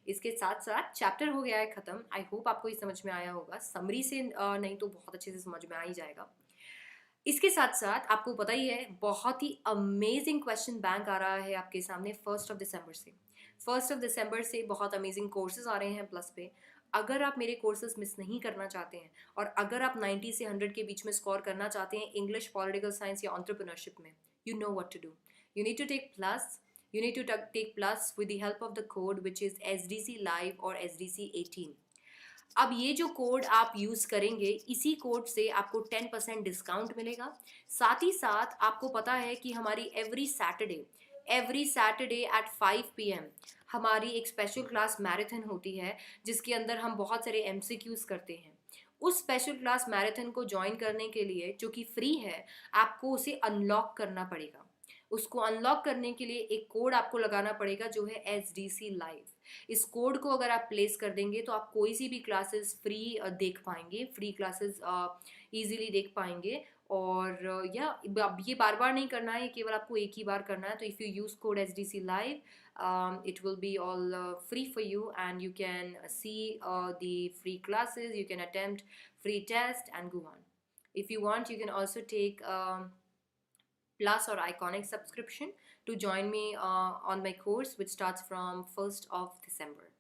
इसके साथ साथ चैप्टर हो गया है ख़त्म. आई होप आपको ये समझ में आया होगा. समरी से नहीं तो बहुत अच्छे से समझ में आ ही जाएगा. इसके साथ साथ आपको पता ही है, बहुत ही अमेजिंग क्वेश्चन बैंक आ रहा है आपके सामने 1 दिसंबर से. 1 दिसंबर से बहुत अमेजिंग कोर्सेज आ रहे हैं प्लस पे. अगर आप मेरे कोर्सेज मिस नहीं करना चाहते हैं, और अगर आप 90 से 100 के बीच में स्कोर करना चाहते हैं इंग्लिश, पॉलिटिकल साइंस या एंटरप्रेन्योरशिप में, you know what to do. You need to take plus. You need to take plus with the help of the code which is SDC Live or SDC 18. अब ये जो कोड आप यूज़ करेंगे, इसी कोड से आपको 10% डिस्काउंट मिलेगा. साथ ही साथ आपको पता है कि हमारी एवरी सैटरडे एट 5 PM हमारी एक स्पेशल क्लास मैराथन होती है, जिसके अंदर हम बहुत सारे MCQs करते हैं. उस स्पेशल क्लास मैराथन को ज्वाइन करने के लिए, जो कि फ्री है, आपको उसे अनलॉक करना पड़ेगा. उसको अनलॉक करने के लिए एक कोड आपको लगाना पड़ेगा जो है SDC लाइव. इस कोड को अगर आप प्लेस कर देंगे तो आप कोई सी भी क्लासेस फ्री देख पाएंगे, फ्री क्लासेस इजीली देख पाएंगे. और या अब ये बार बार नहीं करना है, केवल आपको एक ही बार करना है. तो if you use code SDC live, it will be all free for you, and you can see the free classes, you can attempt free test and go on. If you want, you can also take plus or iconic subscription to join me on my course, which starts from 1st of December.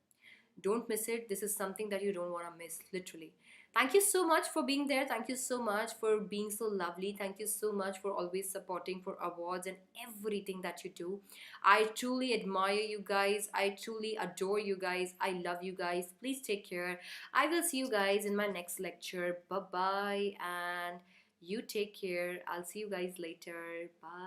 Don't miss it. This is something that you don't want to miss, literally. Thank you so much for being there. Thank you so much for being so lovely. Thank you so much for always supporting, for awards and everything that you do. I truly admire you guys. I truly adore you guys. I love you guys. Please take care. I will see you guys in my next lecture. Bye bye, and you take care. I'll see you guys later. Bye.